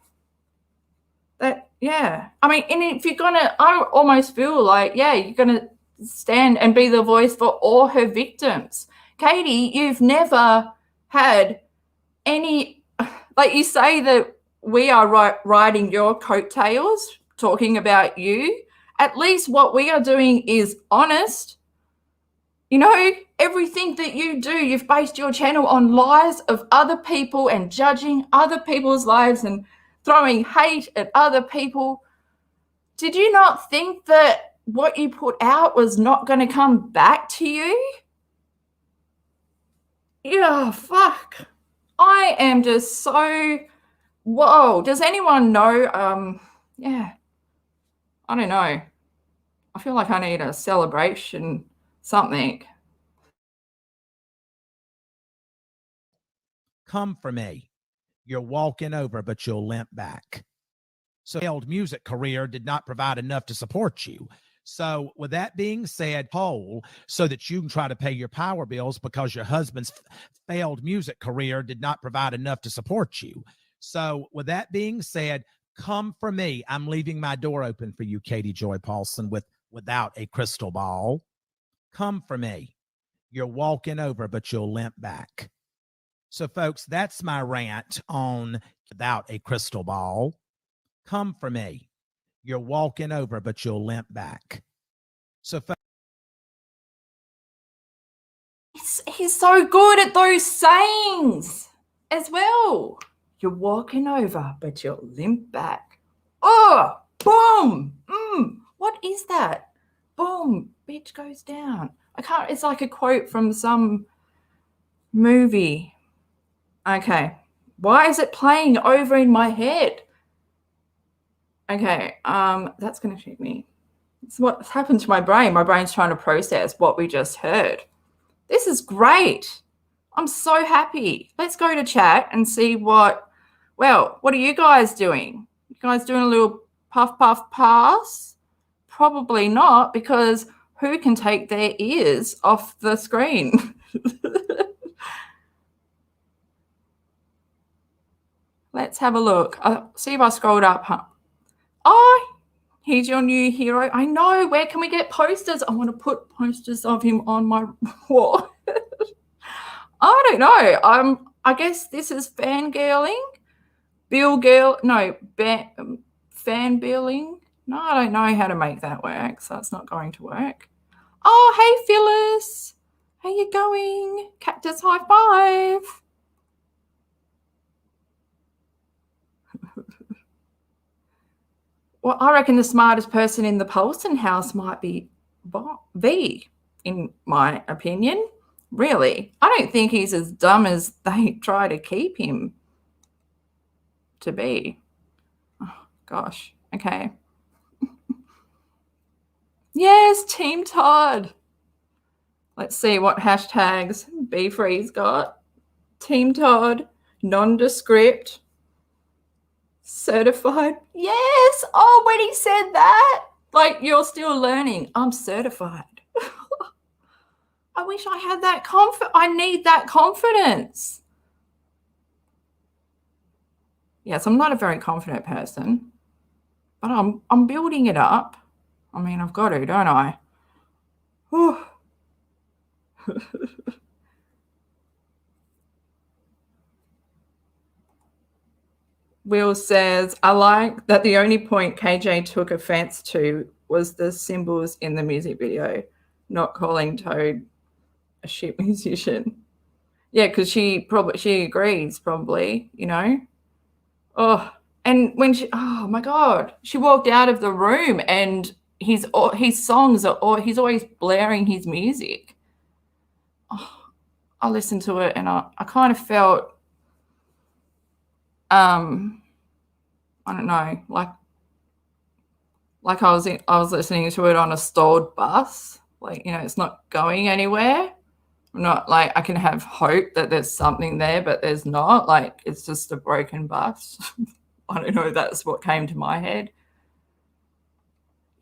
Yeah. I mean, and if you're I almost feel like, yeah, you're gonna stand and be the voice for all her victims. Katie, you've never had any, like, you say that we are riding your coattails, talking about you. At least what we are doing is honest. Everything that you do, you've based your channel on lies of other people and judging other people's lives and throwing hate at other people. Did you not think that what you put out was not going to come back to you? Yeah, fuck. I am just so, whoa. Does anyone know? Yeah, I don't know. I feel like I need a celebration, something. Come for me. You're walking over, but you'll limp back. So failed music career did not provide enough to support you. So with that being said, whole, so that you can try to pay your power bills because your husband's failed music career did not provide enough to support you. So with that being said, come for me. I'm leaving my door open for you, Katie Joy Paulson, without a crystal ball. Come for me. You're walking over, but you'll limp back. So folks, that's my rant on without a crystal ball. Come for me. You're walking over, but you'll limp back. So he's so good at those sayings as well. You're walking over, but you'll limp back. Oh, boom. What is that? Boom, bitch goes down. It's like a quote from some movie. Okay. Why is it playing over in my head? Okay, that's going to shoot me. It's what's happened to my brain. My brain's trying to process what we just heard. This is great. I'm so happy. Let's go to chat and see what are you guys doing? You guys doing a little puff, puff, pass? Probably not, because who can take their ears off the screen? Let's have a look. I'll see if I scrolled up. Oh, he's your new hero. I know. Where can we get posters? I want to put posters of him on my wall. I don't know. I guess this is fangirling. Fanbilling. No, I don't know how to make that work, so it's not going to work. Oh, hey, Phyllis. How you going? Cactus high five. Well, I reckon the smartest person in the Paulson house might be V, in my opinion. Really. I don't think he's as dumb as they try to keep him to be. Oh, gosh. Okay. Yes, Team Todd. Let's see what hashtags B-Free's got. Team Todd, nondescript, certified. Yes. Oh, when he said that, like, you're still learning. I'm certified. I wish I had that I need that confidence. Yes, I'm not a very confident person, but I'm building it up. I mean, I've got to, don't I? Will says, I like that the only point KJ took offense to was the symbols in the music video, not calling Toad a shit musician. Yeah, because she agrees, probably, you know. Oh, and when oh my God, she walked out of the room and his songs he's always blaring his music. Oh, I listened to it and I kind of felt, I don't know, like I was listening to it on a stalled bus. Like, you know, it's not going anywhere. I'm not like, I can have hope that there's something there, but there's not. Like, it's just a broken bus. I don't know. That's what came to my head.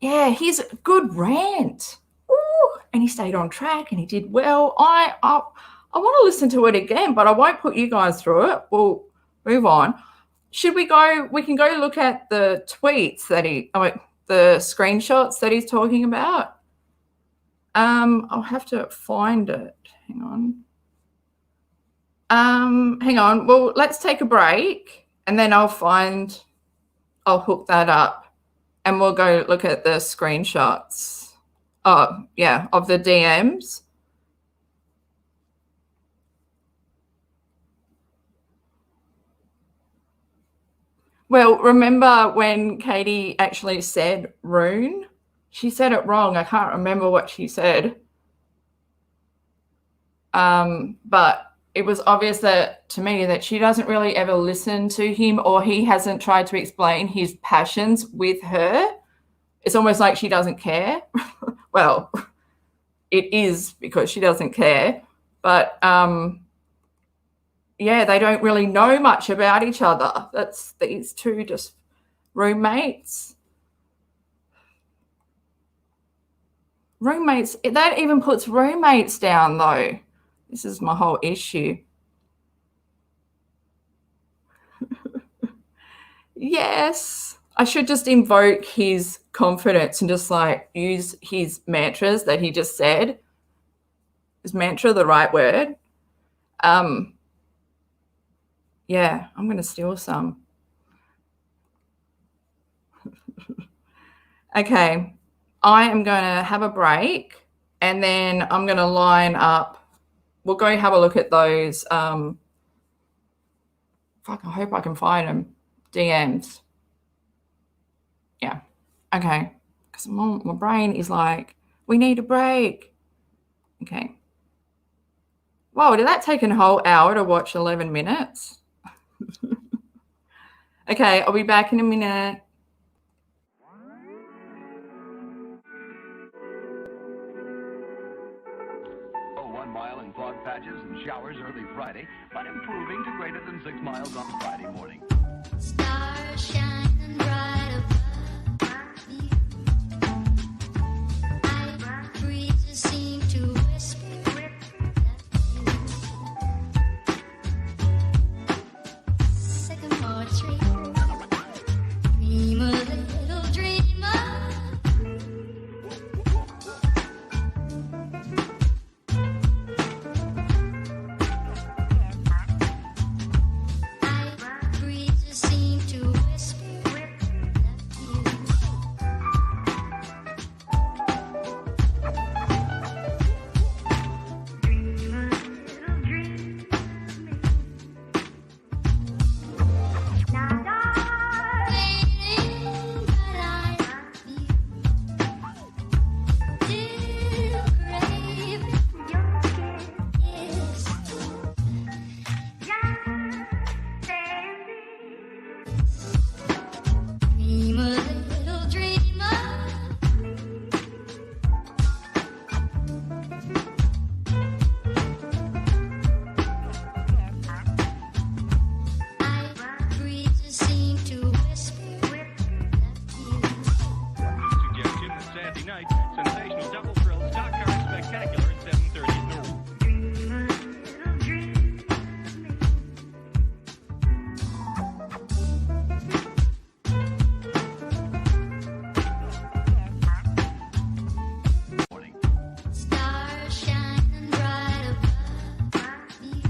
Yeah, he's a good rant. Ooh, and he stayed on track and he did well. I want to listen to it again, but I won't put you guys through it. We'll move on. Should we go? We can go look at the tweets that the screenshots that he's talking about. I'll have to find it. Hang on. Well, let's take a break and then I'll hook that up and we'll go look at the screenshots. Oh, yeah, of the DMs. Well, remember when Katie actually said rune? She said it wrong. I can't remember what she said. But it was obvious to me that she doesn't really ever listen to him, or he hasn't tried to explain his passions with her. It's almost like she doesn't care. Well, it is because she doesn't care. But yeah, they don't really know much about each other. That's these two just roommates. Roommates, that even puts roommates down though. This is my whole issue. Yes, I should just invoke his confidence and just like use his mantras that he just said. Is mantra the right word? Yeah, I'm going to steal some. Okay, I am going to have a break and then I'm going to line up. We'll go have a look at those. Fuck, I hope I can find them. DMs. Yeah. Okay. Because my brain is like, we need a break. Okay. Whoa, did that take a whole hour to watch 11 minutes? Okay, I'll be back in a minute. Oh, 1 mile in fog patches and showers early but improving to greater than 6 miles on Friday morning. Stars shining bright above you. Breezes seem to whisper Sycamore tree. Dream a little dream breezes seem to whisper Dream a little dream breezes seem to whisper Suggestion that Saturday night, sensational double thrill stock car spectacular at 7:30 noon. Morning. Stars shining bright above you.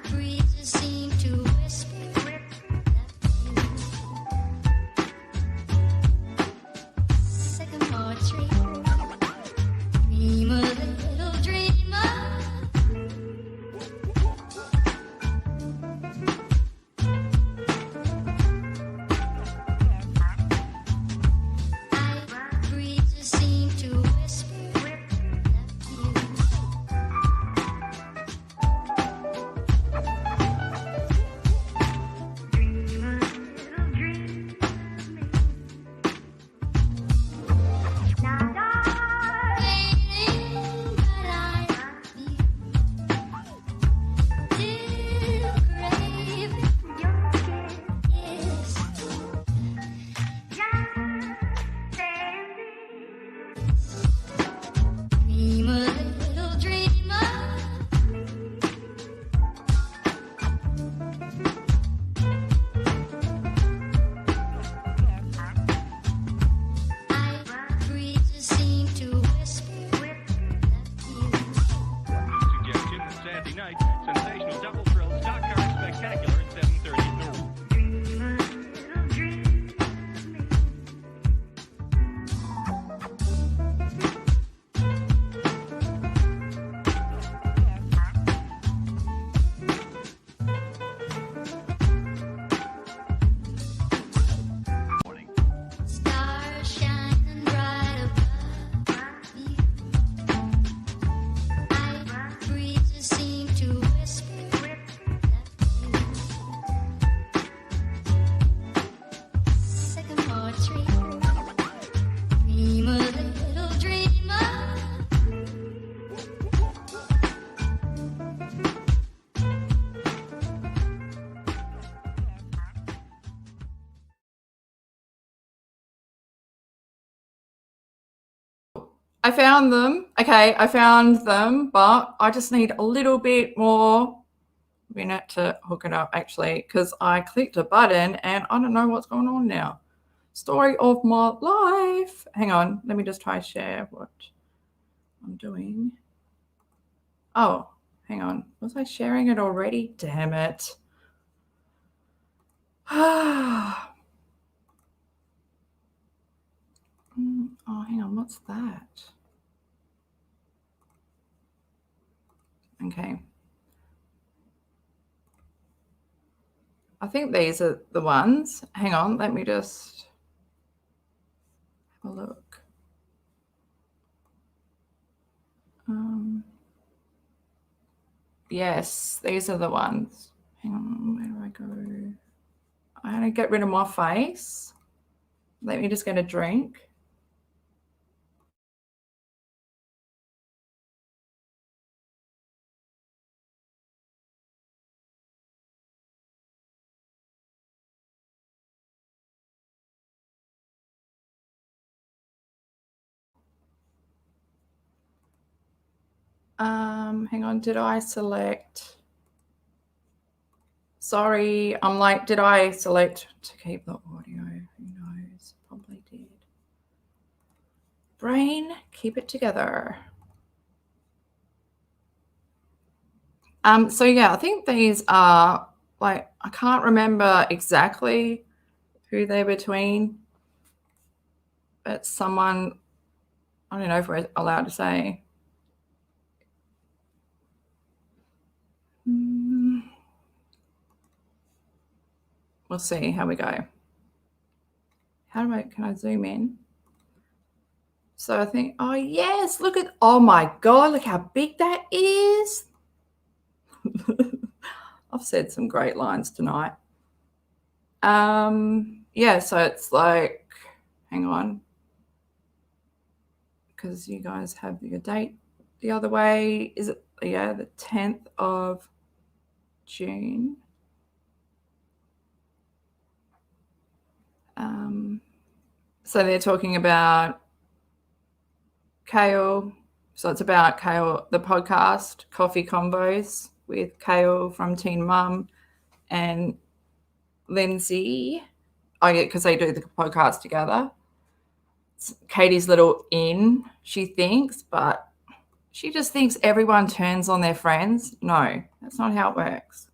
Breezes seem to whisper Sycamore tree. Dream a little dream breezes seem to whisper Dream a little dream breezes seem to whisper Suggestion that Saturday night, sensational double thrill stock car spectacular at 7:30 noon. Morning. Stars shining bright above you. Breezes seem to whisper Sycamore tree. Dream a little dream I found them. Okay, I found them, but I just need a little bit more minute to hook it up actually, because I clicked a button and I don't know what's going on now. Story of my life. Hang on, let me just try share what I'm doing. Oh, hang on. Was I sharing it already? Damn it. Oh, hang on. What's that? Okay. I think these are the ones. Hang on. Let me just have a look. Yes, these are the ones. Hang on. Where do I go? I had to get rid of my face. Let me just get a drink. Hang on, did I select? Sorry, I'm like, did I select to keep the audio? Who knows? Probably did. Brain, keep it together. So yeah, I think these are like, I can't remember exactly who they're between, but someone, I don't know if we're allowed to say. We'll see how we go. Can I zoom in? So I think, oh yes, oh my God, look how big that is. I've said some great lines tonight. Yeah, so it's like, hang on, because you guys have your date the other way. Is it, yeah, the 10th of June. So they're talking about Kale. So it's about Kale, the podcast, Coffee Combos with Kale from Teen Mum and Lindsie. Oh, yeah, because they do the podcast together. It's Katie's little in, she thinks, but she just thinks everyone turns on their friends. No, that's not how it works.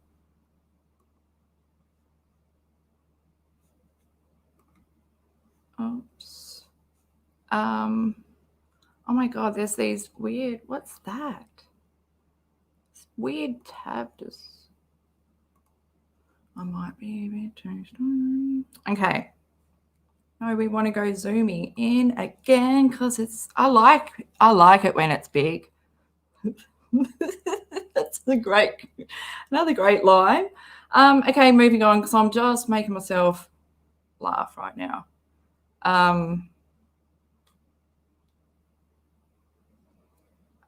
Oops. Oh my God, there's these weird, what's that? This weird tab just, I might be a bit changed. Okay. No, we want to go zooming in again because I like it when it's big. That's another great line. Okay, moving on because I'm just making myself laugh right now.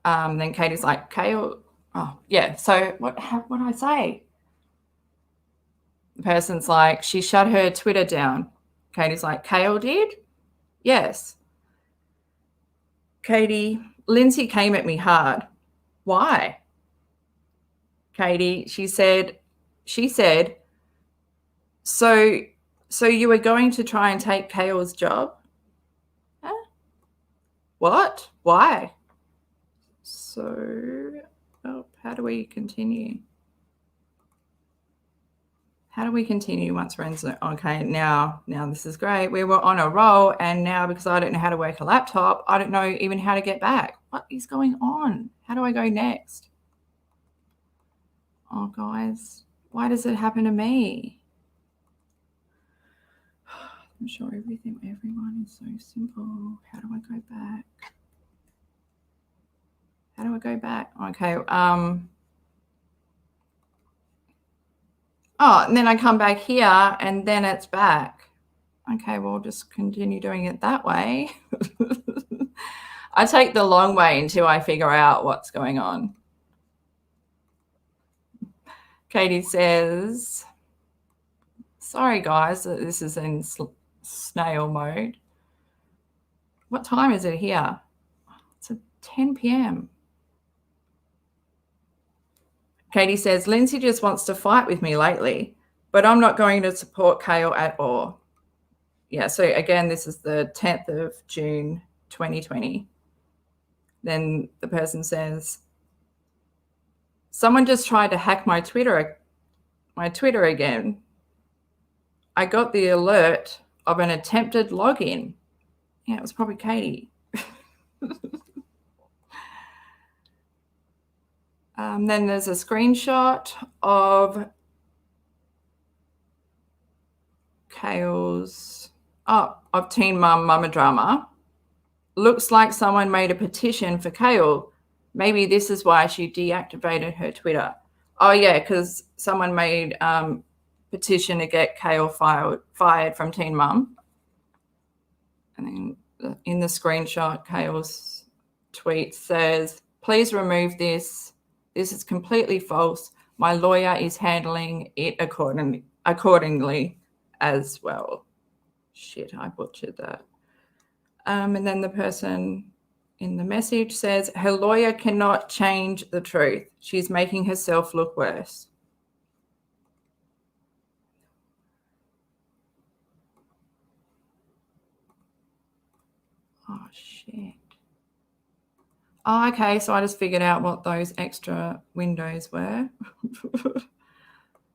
Then Katie's like, Kale. Oh, yeah. So what did I say? The person's like, she shut her Twitter down. Katie's like, Kale did? Yes. Katie, Lindsie came at me hard. Why? Katie, she said, so you were going to try and take Kale's job? Huh? What? Why? So, how do we continue? How do we continue once we're in Zoom? Okay, now this is great. We were on a roll, and now because I don't know how to work a laptop, I don't know even how to get back. What is going on? How do I go next? Oh, guys, why does it happen to me? I'm sure everyone is so simple. How do I go back? How do I go back? Okay. Oh, and then I come back here and then it's back. Okay, we'll just continue doing it that way. I take the long way until I figure out what's going on. Katie says, sorry, guys, this is in snail mode. What time is it here? It's at 10 p.m. Katie says, Lindsie just wants to fight with me lately, but I'm not going to support Kale at all. Yeah, so again, this is the 10th of June, 2020. Then the person says, someone just tried to hack my Twitter again. I got the alert of an attempted login. Yeah, it was probably Katie. Then there's a screenshot of Kale's, of Teen Mum Mama Drama. Looks like someone made a petition for Kale. Maybe this is why she deactivated her Twitter. Oh, yeah, because someone made petition to get Kale fired from Teen Mum. And then in the screenshot, Kale's tweet says, please remove this. This is completely false. My lawyer is handling it accordingly as well. Shit, I butchered that. And then the person in the message says, her lawyer cannot change the truth. She's making herself look worse. Oh, shit. Oh, okay, so I just figured out what those extra windows were.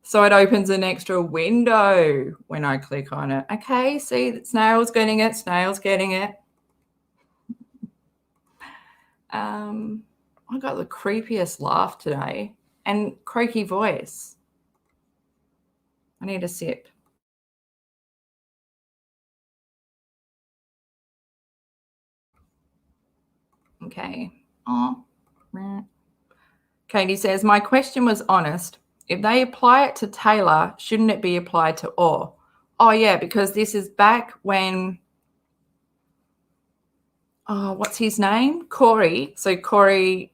So it opens an extra window when I click on it. Okay, see, Snail's getting it. Snail's getting it. I got the creepiest laugh today and croaky voice. I need a sip. Okay. Oh. Katie says, my question was honest. If they apply it to Taylor, shouldn't it be applied to all? Oh, yeah, because this is back when, what's his name? Corey. So Corey,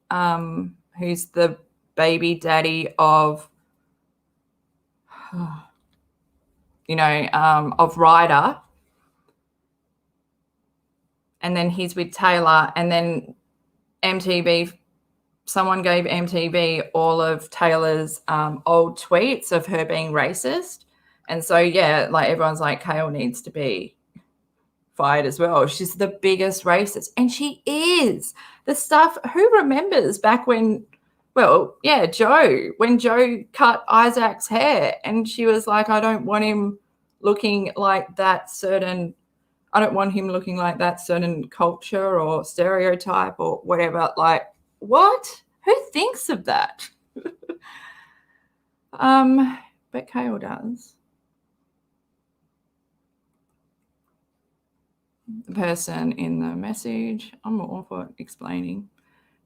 who's the baby daddy of, of Ryder. And then he's with Taylor, and then someone gave MTV all of Taylor's old tweets of her being racist. And so, yeah, like everyone's like, Kale needs to be fired as well. She's the biggest racist. And she is. The stuff, who remembers back when, well, yeah, when Joe cut Isaac's hair and she was like, I don't want him looking like that certain culture or stereotype or whatever. Like, what? Who thinks of that? But Kale does. The person in the message, I'm awful at explaining.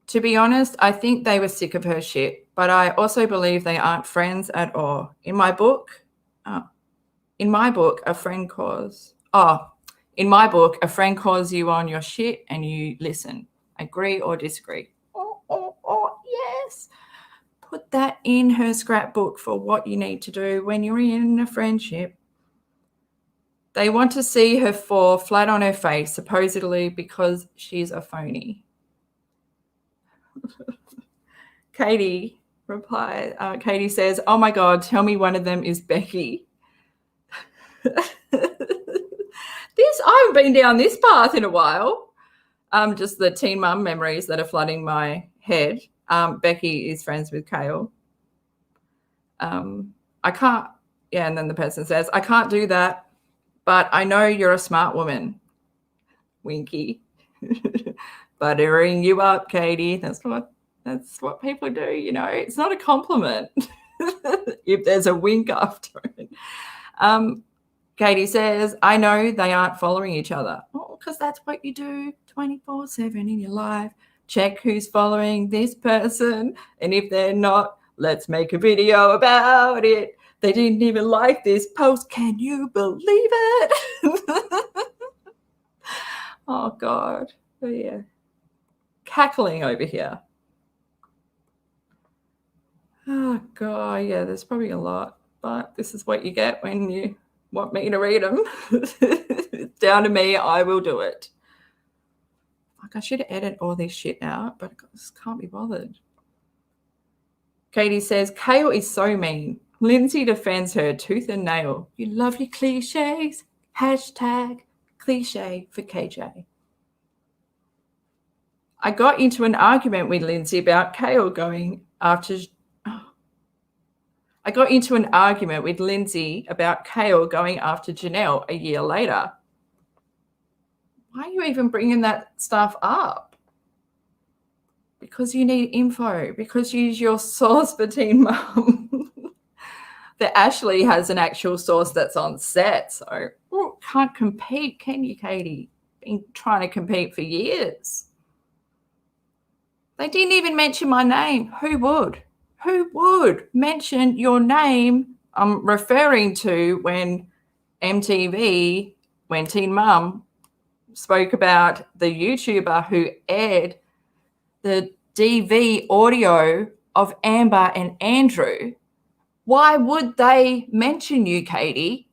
To be honest, I think they were sick of her shit, but I also believe they aren't friends at all. In my book, a friend calls you on your shit and you listen. Agree or disagree? Oh, yes. Put that in her scrapbook for what you need to do when you're in a friendship. They want to see her fall flat on her face, supposedly because she's a phony. Katie says, oh my God, tell me one of them is Becky. I haven't been down this path in a while. Just the teen mum memories that are flooding my head. Becky is friends with Kale. I can't, yeah, and then the person says, I can't do that, but I know you're a smart woman. Winky. Buttering you up, Katie. That's what people do, you know. It's not a compliment if there's a wink after it. Katie says, I know they aren't following each other. Oh, because that's what you do 24/7 in your life. Check who's following this person. And if they're not, let's make a video about it. They didn't even like this post. Can you believe it? Oh, God. Oh, yeah. Cackling over here. Oh, God. Yeah, there's probably a lot. But this is what you get when you want me to read them. It's down to me. I will do it. Like, I should edit all this shit out, but I just can't be bothered. Katie says, Kale is so mean. Lindsie defends her tooth and nail. You lovely cliches. Hashtag cliche for KJ. I got into an argument with Lindsie about Kale going after... I got into an argument with Lindsie about Kale going after Janelle a year later. Why are you even bringing that stuff up? Because you need info. Because use your source for Teen Mum. That Ashley has an actual source that's on set. So can't compete, can you, Katie? Been trying to compete for years. They didn't even mention my name. Who would? Who would mention your name? I'm referring to when MTV, when Teen Mum spoke about the YouTuber who aired the DV audio of Amber and Andrew. Why would they mention you, Katie?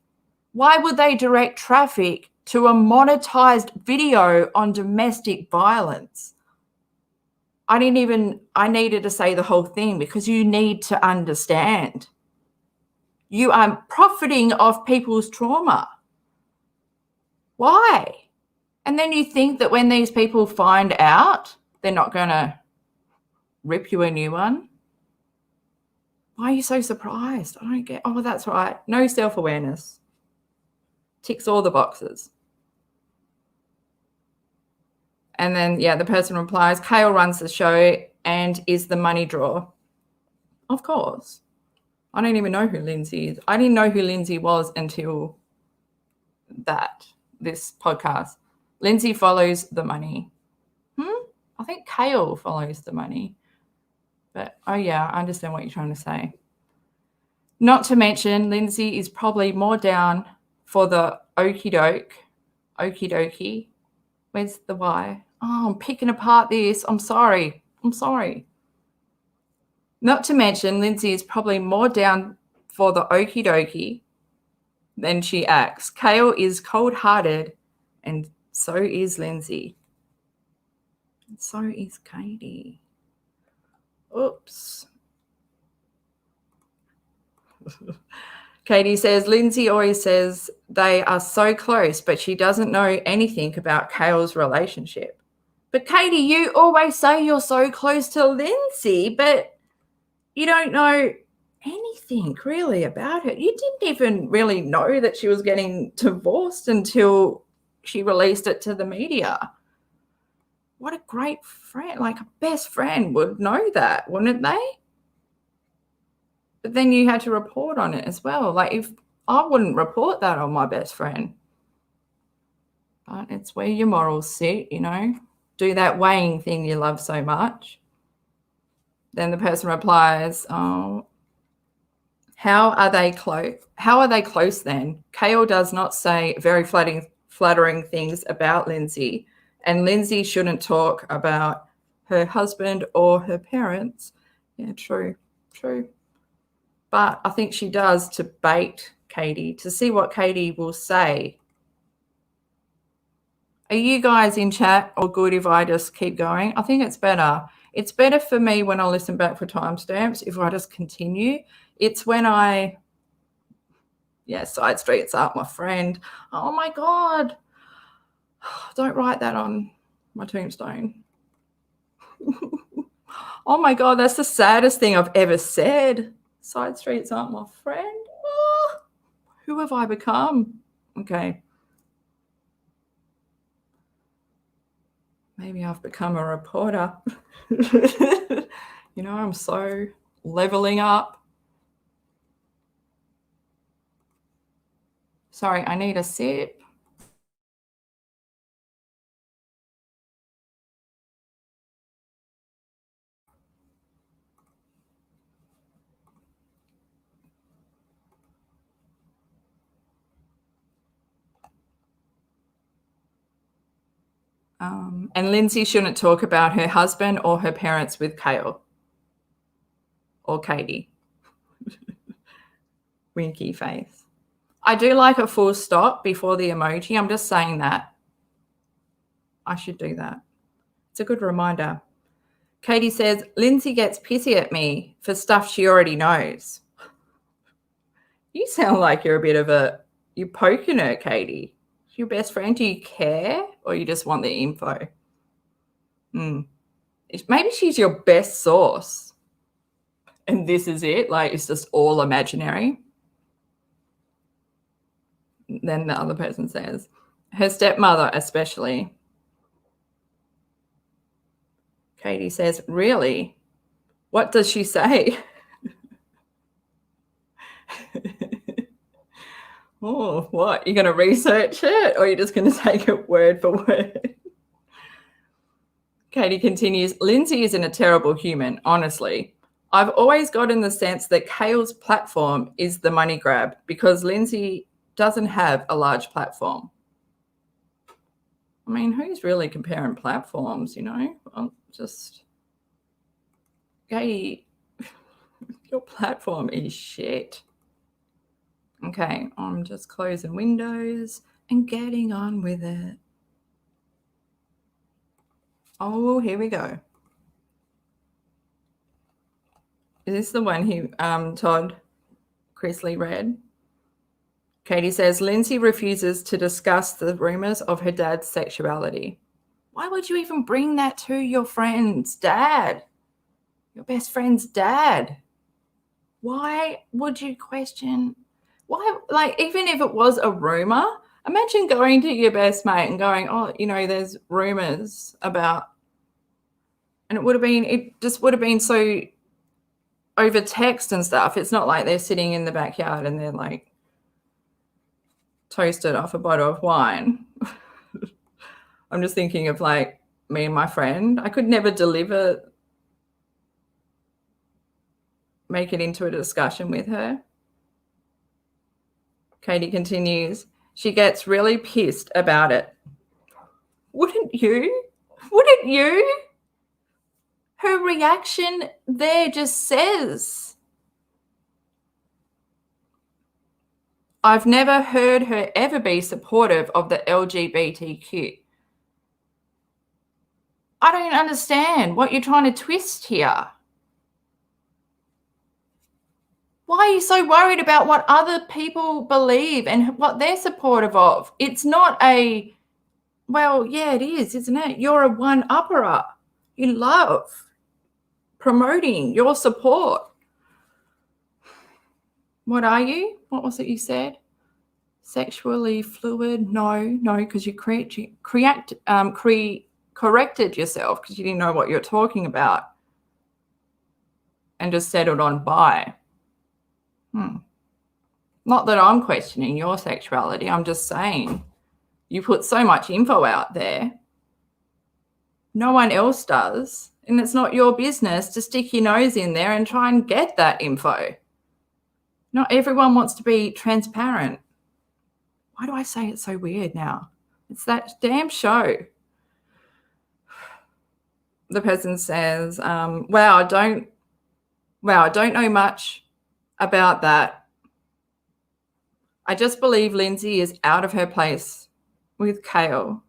Why would they direct traffic to a monetized video on domestic violence. I needed to say the whole thing because you need to understand. You are profiting off people's trauma. Why? And then you think that when these people find out, they're not going to rip you a new one. Why are you so surprised? I don't get, oh, that's right. No self-awareness. Ticks all the boxes. And then, yeah, the person replies, Kale runs the show and is the money draw. Of course. I don't even know who Lindsie is. I didn't know who Lindsie was until this podcast. Lindsie follows the money. I think Kale follows the money. But, oh, yeah, I understand what you're trying to say. Not to mention, Lindsie is probably more down for the okie dokie. Where's the Y? Oh, I'm picking apart this. I'm sorry. Not to mention, Lindsie is probably more down for the okie dokie than she acts. Kale is cold-hearted, and so is Lindsie. And so is Katie. Oops. Katie says, Lindsie always says they are so close, but she doesn't know anything about Kale's relationship. But Katie, you always say you're so close to Lindsie, but you don't know anything really about her. You didn't even really know that she was getting divorced until she released it to the media. What a great friend, like a best friend would know that, wouldn't they? But then you had to report on it as well. Like, if I wouldn't report that on my best friend. But it's where your morals sit, you know. Do that weighing thing you love so much. Then the person replies, oh, how are they close? How are they close then? Kale does not say very flattering things about Lindsie, and Lindsie shouldn't talk about her husband or her parents. Yeah, true. But I think she does to bait Katie, to see what Katie will say. Are you guys in chat or good if I just keep going? I think it's better. It's better for me when I listen back for timestamps if I just continue. It's when side streets aren't my friend. Oh, my God. Don't write that on my tombstone. Oh, my God, that's the saddest thing I've ever said. Side streets aren't my friend. Oh, who have I become? Okay. Maybe I've become a reporter. You know, I'm so leveling up. Sorry, I need a sip. And Lindsie shouldn't talk about her husband or her parents with Kale or Katie. Winky face. I do like a full stop before the emoji. I'm just saying that. I should do that. It's a good reminder. Katie says, Lindsie gets pissy at me for stuff she already knows. You sound like you're you're poking her, Katie. Your best friend, do you care or you just want the info? Maybe she's your best source and this is it, like it's just all imaginary. Then the other person says, her stepmother especially. Katie says, really? What does she say? Oh, what? You're going to research it or you're just going to take it word for word? Katie continues, Lindsie isn't a terrible human, honestly. I've always gotten the sense that Kale's platform is the money grab because Lindsie doesn't have a large platform. I mean, who's really comparing platforms, you know? Well, just, Katie, your platform is shit. Okay, I'm just closing windows. and getting on with it. Oh, here we go. Is this the one Todd Chrisley read? Katie says, Lindsie refuses to discuss the rumors of her dad's sexuality. Why would you even bring that to your friend's dad? Your best friend's dad? Why would you question? Why, like, even if it was a rumor, imagine going to your best mate and going, oh, there's rumors about, and it just would have been so over text and stuff. It's not like they're sitting in the backyard and they're like toasted off a bottle of wine. I'm just thinking of like me and my friend. I could never make it into a discussion with her. Katie continues, she gets really pissed about it. Wouldn't you? Wouldn't you? Her reaction there just says, I've never heard her ever be supportive of the LGBTQ. I don't understand what you're trying to twist here. Why are you so worried about what other people believe and what they're supportive of? It's not well, yeah, it is, isn't it? You're a one-upper. You love promoting your support. What are you? What was it you said? Sexually fluid? No, because you corrected yourself because you didn't know what you're talking about and just settled on bi. Not that I'm questioning your sexuality. I'm just saying you put so much info out there. No one else does. And it's not your business to stick your nose in there and try and get that info. Not everyone wants to be transparent. Why do I say it's so weird now? It's that damn show. The person says, wow, I don't know much about that. I just believe Lindsie is out of her place with Kale.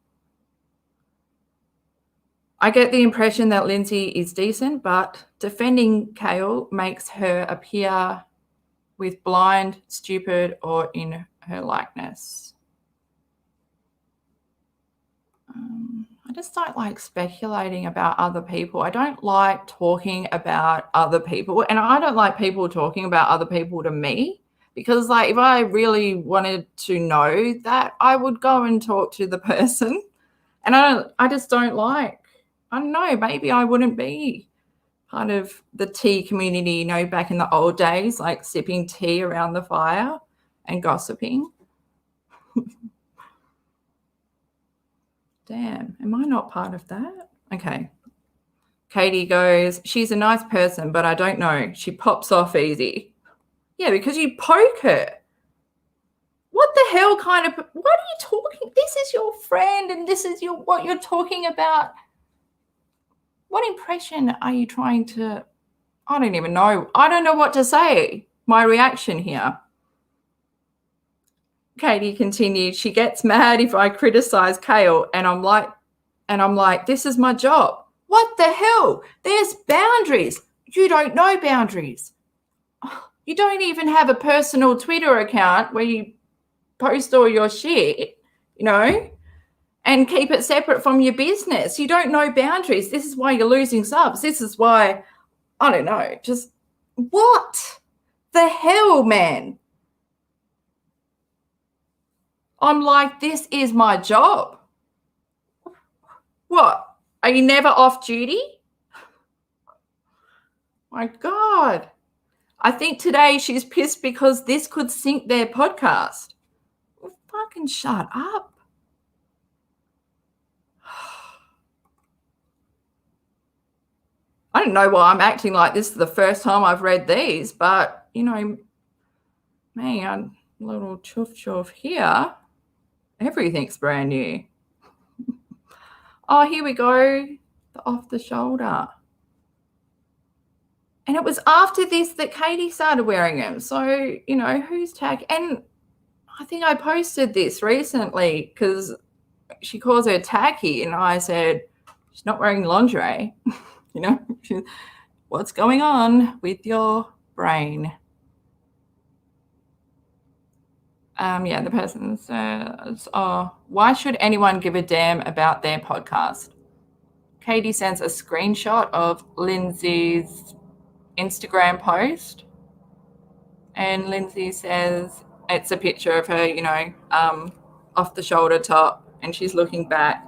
I get the impression that Lindsie is decent, but defending Kale makes her appear with blind, stupid, or in her likeness. I just don't like speculating about other people. I don't like talking about other people, and I don't like people talking about other people to me, because like if I really wanted to know that, I would go and talk to the person. And I just don't like, I don't know, maybe I wouldn't be part of the tea community, back in the old days, like sipping tea around the fire and gossiping. Damn, am I not part of that? Okay. Katie goes, she's a nice person, but I don't know. She pops off easy. Yeah, because you poke her. What the hell what are you talking? This is your friend and this is what you're talking about. What impression are you trying to, I don't even know. I don't know what to say. My reaction here. Katie continued, she gets mad if I criticize Kale and I'm like, this is my job. What the hell? There's boundaries. You don't know boundaries. You don't even have a personal Twitter account where you post all your shit, and keep it separate from your business. You don't know boundaries. This is why you're losing subs. This is why, I don't know, just what the hell, man? I'm like, this is my job. What? Are you never off duty? My God. I think today she's pissed because this could sink their podcast. Well, fucking shut up. I don't know why I'm acting like this is the first time I've read these, but, man, a little chuff here. Everything's brand new. Oh, here we go. The off the shoulder. And it was after this that Katie started wearing them. So, who's tag? And I think I posted this recently because she calls her tacky, and I said, she's not wearing lingerie. You know, what's going on with your brain? Yeah, the person says, oh, why should anyone give a damn about their podcast? Katie sends a screenshot of Lindsay's Instagram post, and Lindsay says it's a picture of her, you know, off the shoulder top, and she's looking back.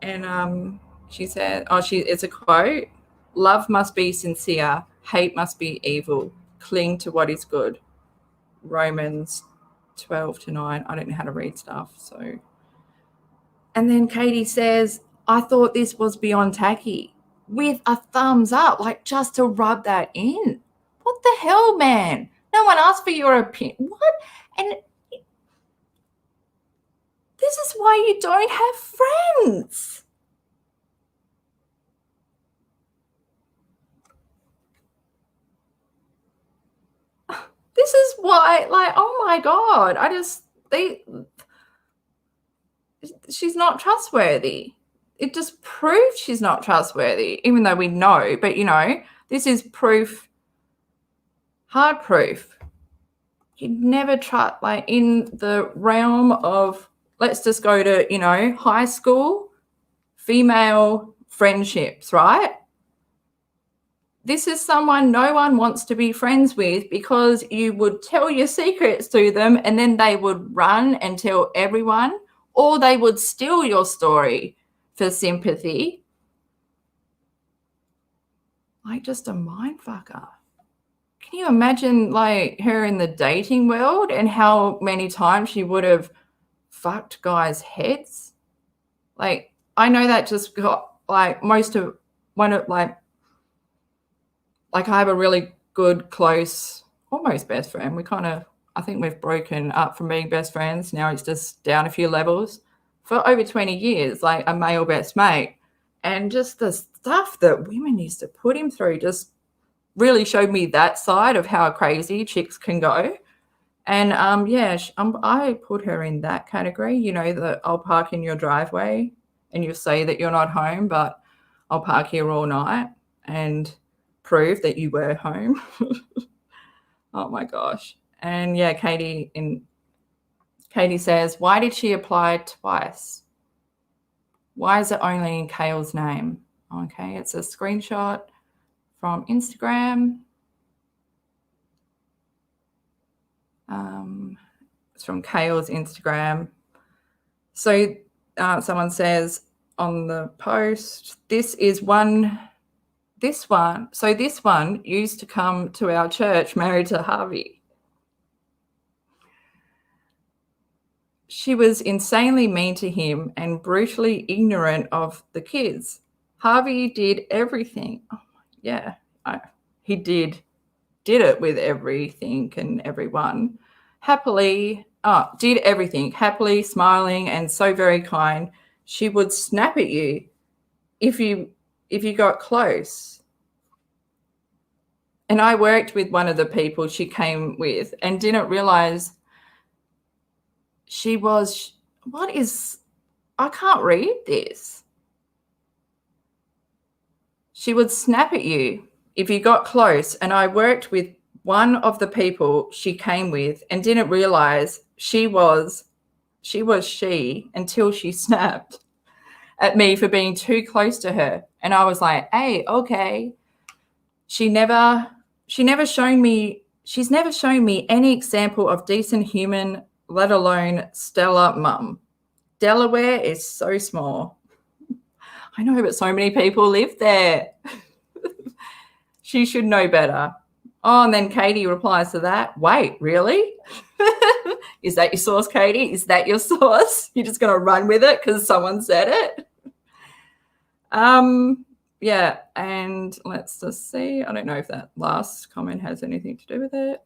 And she said, it's a quote, love must be sincere, hate must be evil, cling to what is good. Romans 12-9. I don't know how to read stuff. So, and then Katie says, I thought this was beyond tacky, with a thumbs up, like just to rub that in. What the hell, man? No one asked for your opinion. What? And this is why you don't have friends. This is why, like, oh my God, she's not trustworthy. It just proves she's not trustworthy, even though we know, but you know, this is proof, hard proof. You'd never trust, like in the realm of, let's just go to, you know, high school, female friendships, right? This is someone no one wants to be friends with because you would tell your secrets to them and then they would run and tell everyone, or they would steal your story for sympathy. Like just a mind fucker. Can you imagine like her in the dating world and how many times she would have fucked guys' heads? Like, I know that just got like like I have a really good, close, almost best friend. I think we've broken up from being best friends. Now it's just down a few levels for over 20 years, like a male best mate. And just the stuff that women used to put him through just really showed me that side of how crazy chicks can go. And I put her in that category, you know, that I'll park in your driveway and you'll say that you're not home, but I'll park here all night and prove that you were home. Oh my gosh. And yeah, Katie says, why did she apply twice? Why is it only in Kale's name? Okay, it's a screenshot from Instagram. It's from Kale's Instagram. So someone says on the post, this one used to come to our church married to Harvey. She was insanely mean to him and brutally ignorant of the kids. Harvey did everything. Oh, yeah, he did it with everything and everyone. Did everything happily, smiling, and so very kind. She would snap at you if you got close. And I worked with one of the people she came with and didn't realize I can't read this. She would snap at you if you got close. And I worked with one of the people she came with and didn't realize she was she until she snapped at me for being too close to her. And I was like, hey, okay. She's never shown me any example of decent human, let alone stellar mum. Delaware is so small. I know, but so many people live there. She should know better. Oh, and then Katie replies to that. Wait, really? Is that your source, Katie? Is that your source? You're just going to run with it because someone said it? Yeah, and let's just see. I don't know if that last comment has anything to do with it.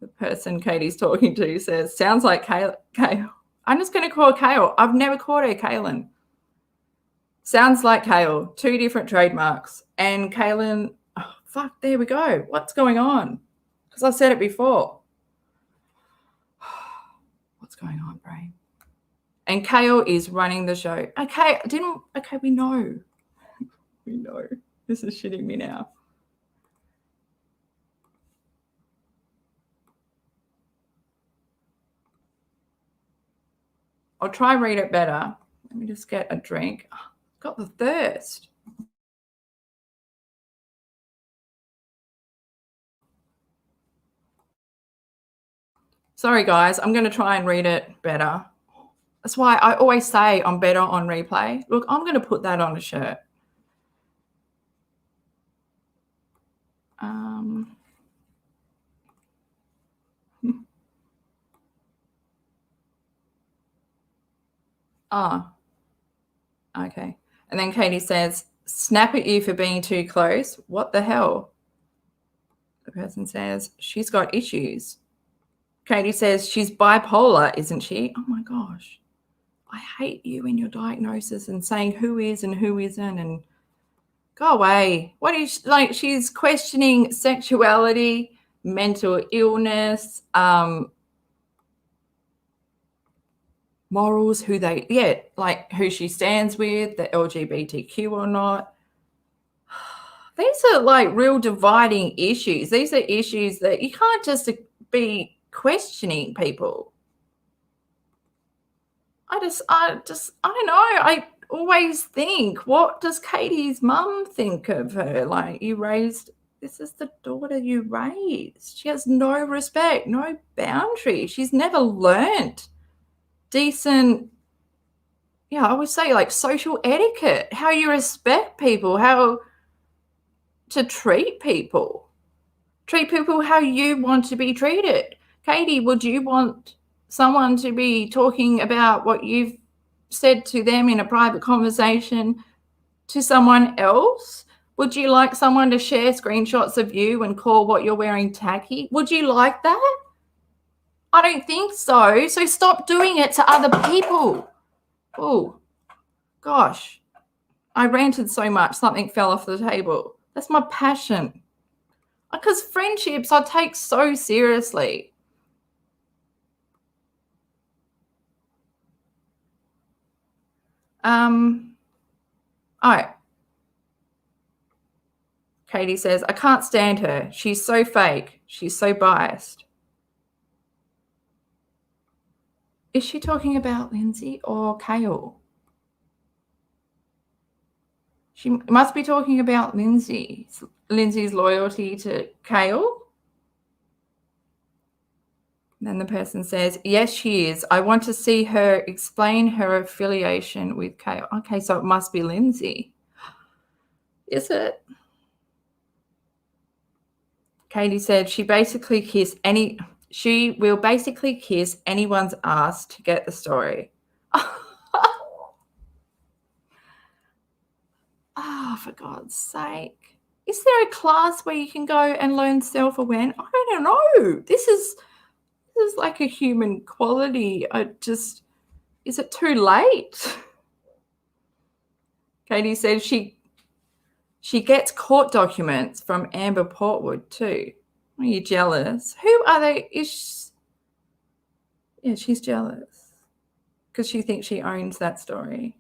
The person Katie's talking to says, sounds like Kale. I'm just going to call her Kale. I've never called her Kaylin. Sounds like Kale. 2 different trademarks. And Kaylin, oh, fuck, there we go. What's going on? Because I said it before. going on, brain? And Kale is running the show. Okay, we know. We know. This is shitting me now. I'll try read it better. Let me just get a drink. Oh, got the thirst. Sorry, guys. I'm going to try and read it better. That's why I always say I'm better on replay. Look, I'm going to put that on a shirt. Okay. And then Katie says, snap at you for being too close. What the hell? The person says, she's got issues. Katie says, she's bipolar, isn't she? Oh my gosh. I hate you and your diagnosis and saying who is and who isn't, and go away. What is, like, she's questioning sexuality, mental illness, morals, who she stands with, the LGBTQ or not. These are like real dividing issues. These are issues that you can't just be questioning people. I don't know. I always think, what does Katie's mum think of her? Like, this is the daughter you raised. She has no respect, no boundary. She's never learnt decent, I would say, like, social etiquette, how you respect people, how to treat people how you want to be treated. Katie, would you want someone to be talking about what you've said to them in a private conversation to someone else? Would you like someone to share screenshots of you and call what you're wearing tacky? Would you like that? I don't think so. So stop doing it to other people. Oh, gosh. I ranted so much, something fell off the table. That's my passion. Because friendships I take so seriously. Katie says, I can't stand her. She's so fake. She's so biased. Is she talking about Lindsie or Kale? She must be talking about Lindsay's loyalty to Kale. Then the person says, yes, she is. I want to see her explain her affiliation with Kale. Okay, so it must be Lindsie. Is it? Katie said she will basically kiss anyone's ass to get the story. Oh, for God's sake. Is there a class where you can go and learn self-awareness? I don't know. This is like a human quality. Is it too late? Katie said she gets court documents from Amber Portwood too. Are you jealous? Who are they? She's jealous because she thinks she owns that story.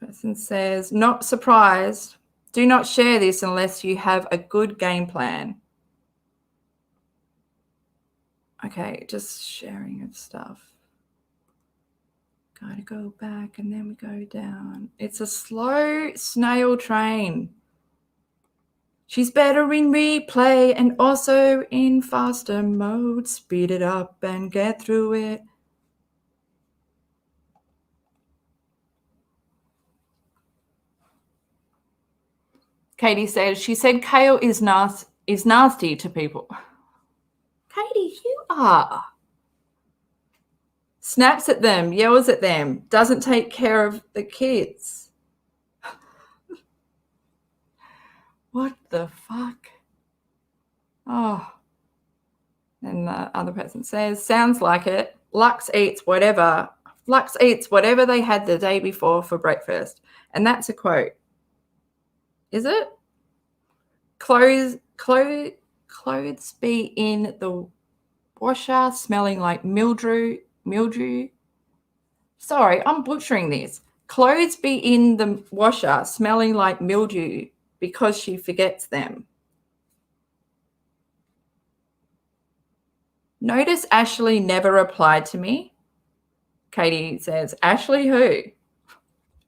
Person says, not surprised. Do not share this unless you have a good game plan. Okay, just sharing of stuff. Gotta go back and then we go down. It's a slow snail train. She's better in replay and also in faster mode. Speed it up and get through it. Katie says, she said Kale is nasty to people. Katie, you are. Snaps at them, yells at them, doesn't take care of the kids. What the fuck? Oh. And the other person says, sounds like it. Lux eats whatever they had the day before for breakfast. And that's a quote. Is it? Clothes be in the washer smelling like mildew. Sorry, I'm butchering this. Clothes be in the washer smelling like mildew because she forgets them. Notice Ashley never replied to me. Katie says, Ashley who?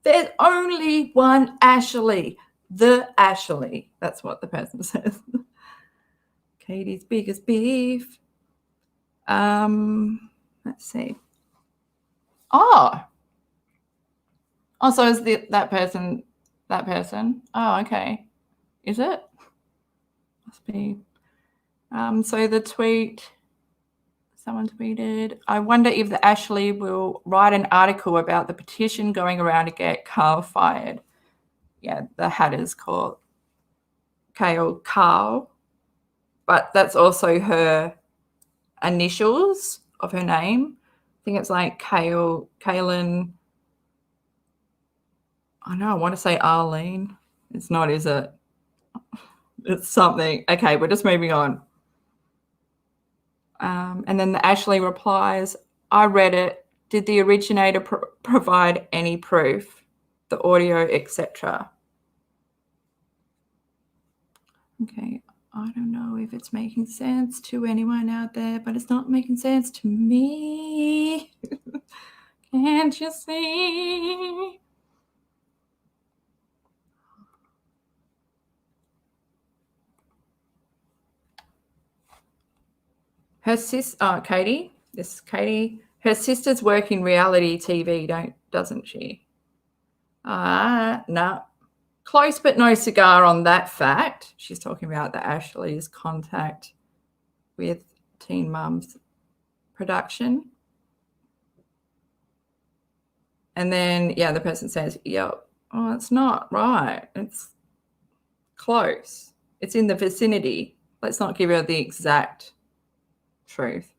There's only one Ashley. The Ashley. That's what the person says. Katie's biggest beef. Let's see. Oh, so is that person? Oh, okay. Is it? Must be. So the tweet, someone tweeted, I wonder if the Ashley will write an article about the petition going around to get Carl fired. Yeah, the hatter's called Carl, but that's also her initials of her name. I think it's like Kaylin. I know, I want to say Arlene. It's not, is it? It's something. Okay, we're just moving on. And then the Ashley replies, I read it. Did the originator provide any proof? The audio, etc. Okay, I don't know if it's making sense to anyone out there, but it's not making sense to me. Can't you see? Her Katie, her sisters work in reality TV, doesn't she? No. Close but no cigar on that fact. She's talking about the Ashley's contact with Teen Mum's production. And then, yeah, the person says, yep, oh, it's not right. It's close. It's in the vicinity. Let's not give her the exact truth.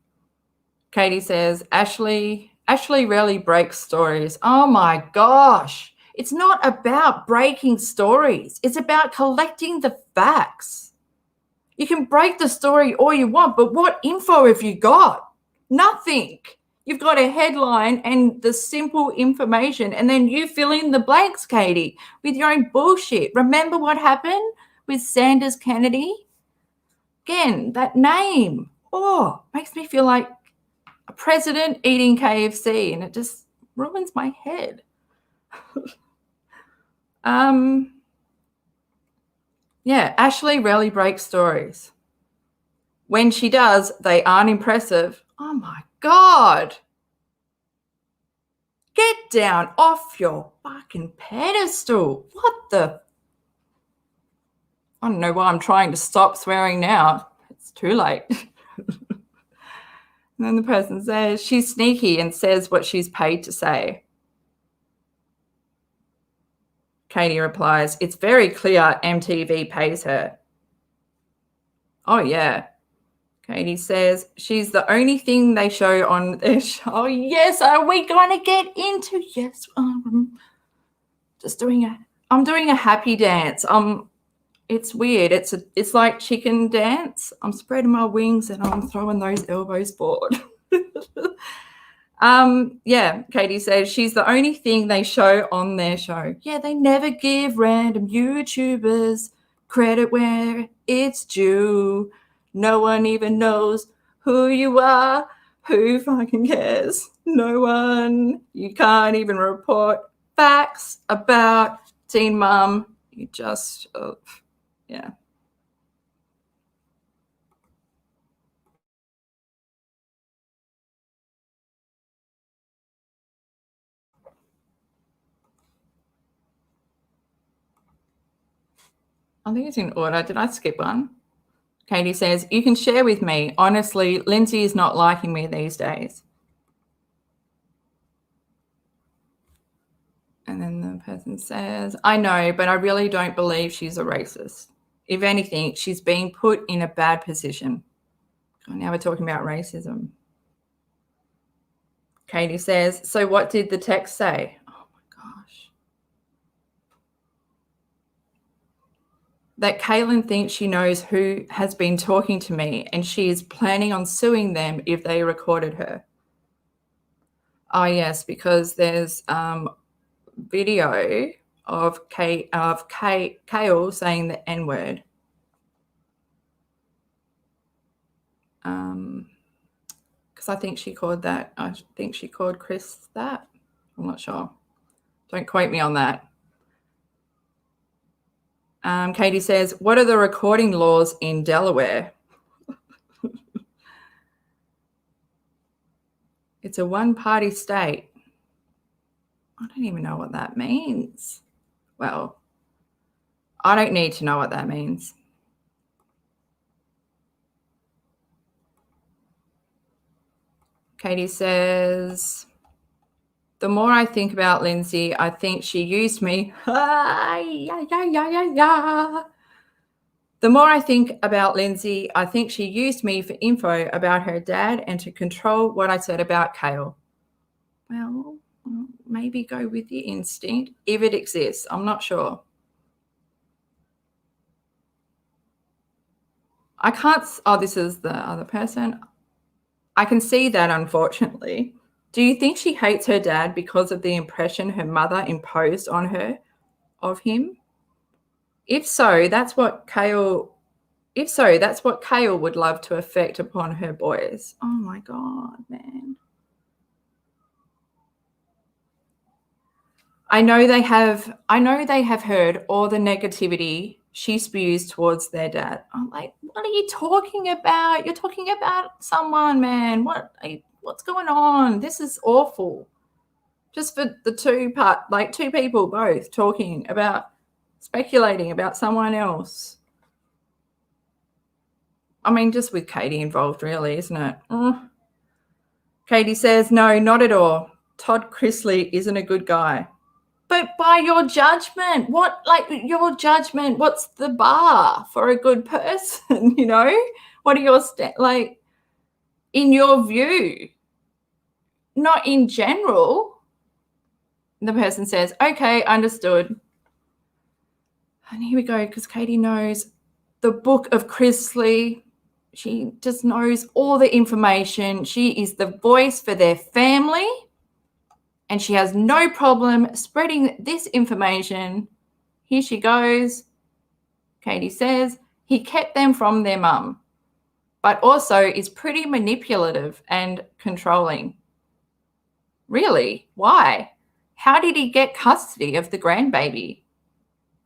Katie says, Ashley rarely breaks stories. Oh, my gosh. It's not about breaking stories. It's about collecting the facts. You can break the story all you want, but what info have you got? Nothing. You've got a headline and the simple information, and then you fill in the blanks, Katie, with your own bullshit. Remember what happened with Sanders Kennedy? Again, that name. Oh, makes me feel like a president eating KFC, and it just ruins my head. Yeah, Ashley rarely breaks stories. When she does, they aren't impressive. Oh my God. Get down off your fucking pedestal. What the? I don't know why I'm trying to stop swearing now. It's too late. And then the person says, she's sneaky and says what she's paid to say. Katie replies, it's very clear MTV pays her. Oh, yeah. Katie says, she's the only thing they show on their show. Oh, yes, are we going to get into? Yes. I'm doing a happy dance. It's weird. It's like chicken dance. I'm spreading my wings and I'm throwing those elbows forward. Yeah, Katie says she's the only thing they show on their show. Yeah, they never give random YouTubers credit where it's due. No one even knows who you are. Who fucking cares? No one. You can't even report facts about Teen Mum. You just, yeah. I think it's in order. Did I skip one? Katie says, you can share with me. Honestly, Lindsie is not liking me these days. And then the person says, I know, but I really don't believe she's a racist. If anything, she's being put in a bad position. Oh, now we're talking about racism. Katie says, so what did the text say? Oh, my gosh. that Caitlin thinks she knows who has been talking to me and she is planning on suing them if they recorded her. Oh, yes, because there's video of Kale saying the N-word. Because I think she called Chris that. I'm not sure. Don't quote me on that. Katie says, what are the recording laws in Delaware? It's a one-party state. I don't even know what that means. Well, I don't need to know what that means. Katie says, the more I think about Lindsie, I think she used me. The more I think about Lindsie, I think she used me for info about her dad and to control what I said about Kale. Well, maybe go with your instinct if it exists. I'm not sure. I can't. Oh, this is the other person. I can see that, unfortunately. Do you think she hates her dad because of the impression her mother imposed on her of him? If so, that's what Kale would love to affect upon her boys. Oh my God, man. I know they have heard all the negativity she spews towards their dad. I'm like, what are you talking about? You're talking about someone, man. What's going on? This is awful. Just for the two people both talking about, speculating about someone else. I mean, just with Katie involved, really, isn't it? Katie says, no, not at all. Todd Chrisley isn't a good guy. But by your judgment, what's the bar for a good person, you know? What are your, in your view? Not in general. The person says, okay, understood. And here we go, because Katie knows the book of Chrisley. She just knows all the information. She is the voice for their family. And she has no problem spreading this information. Here she goes. Katie says, he kept them from their mum, but also is pretty manipulative and controlling. Really? Why? How did he get custody of the grandbaby?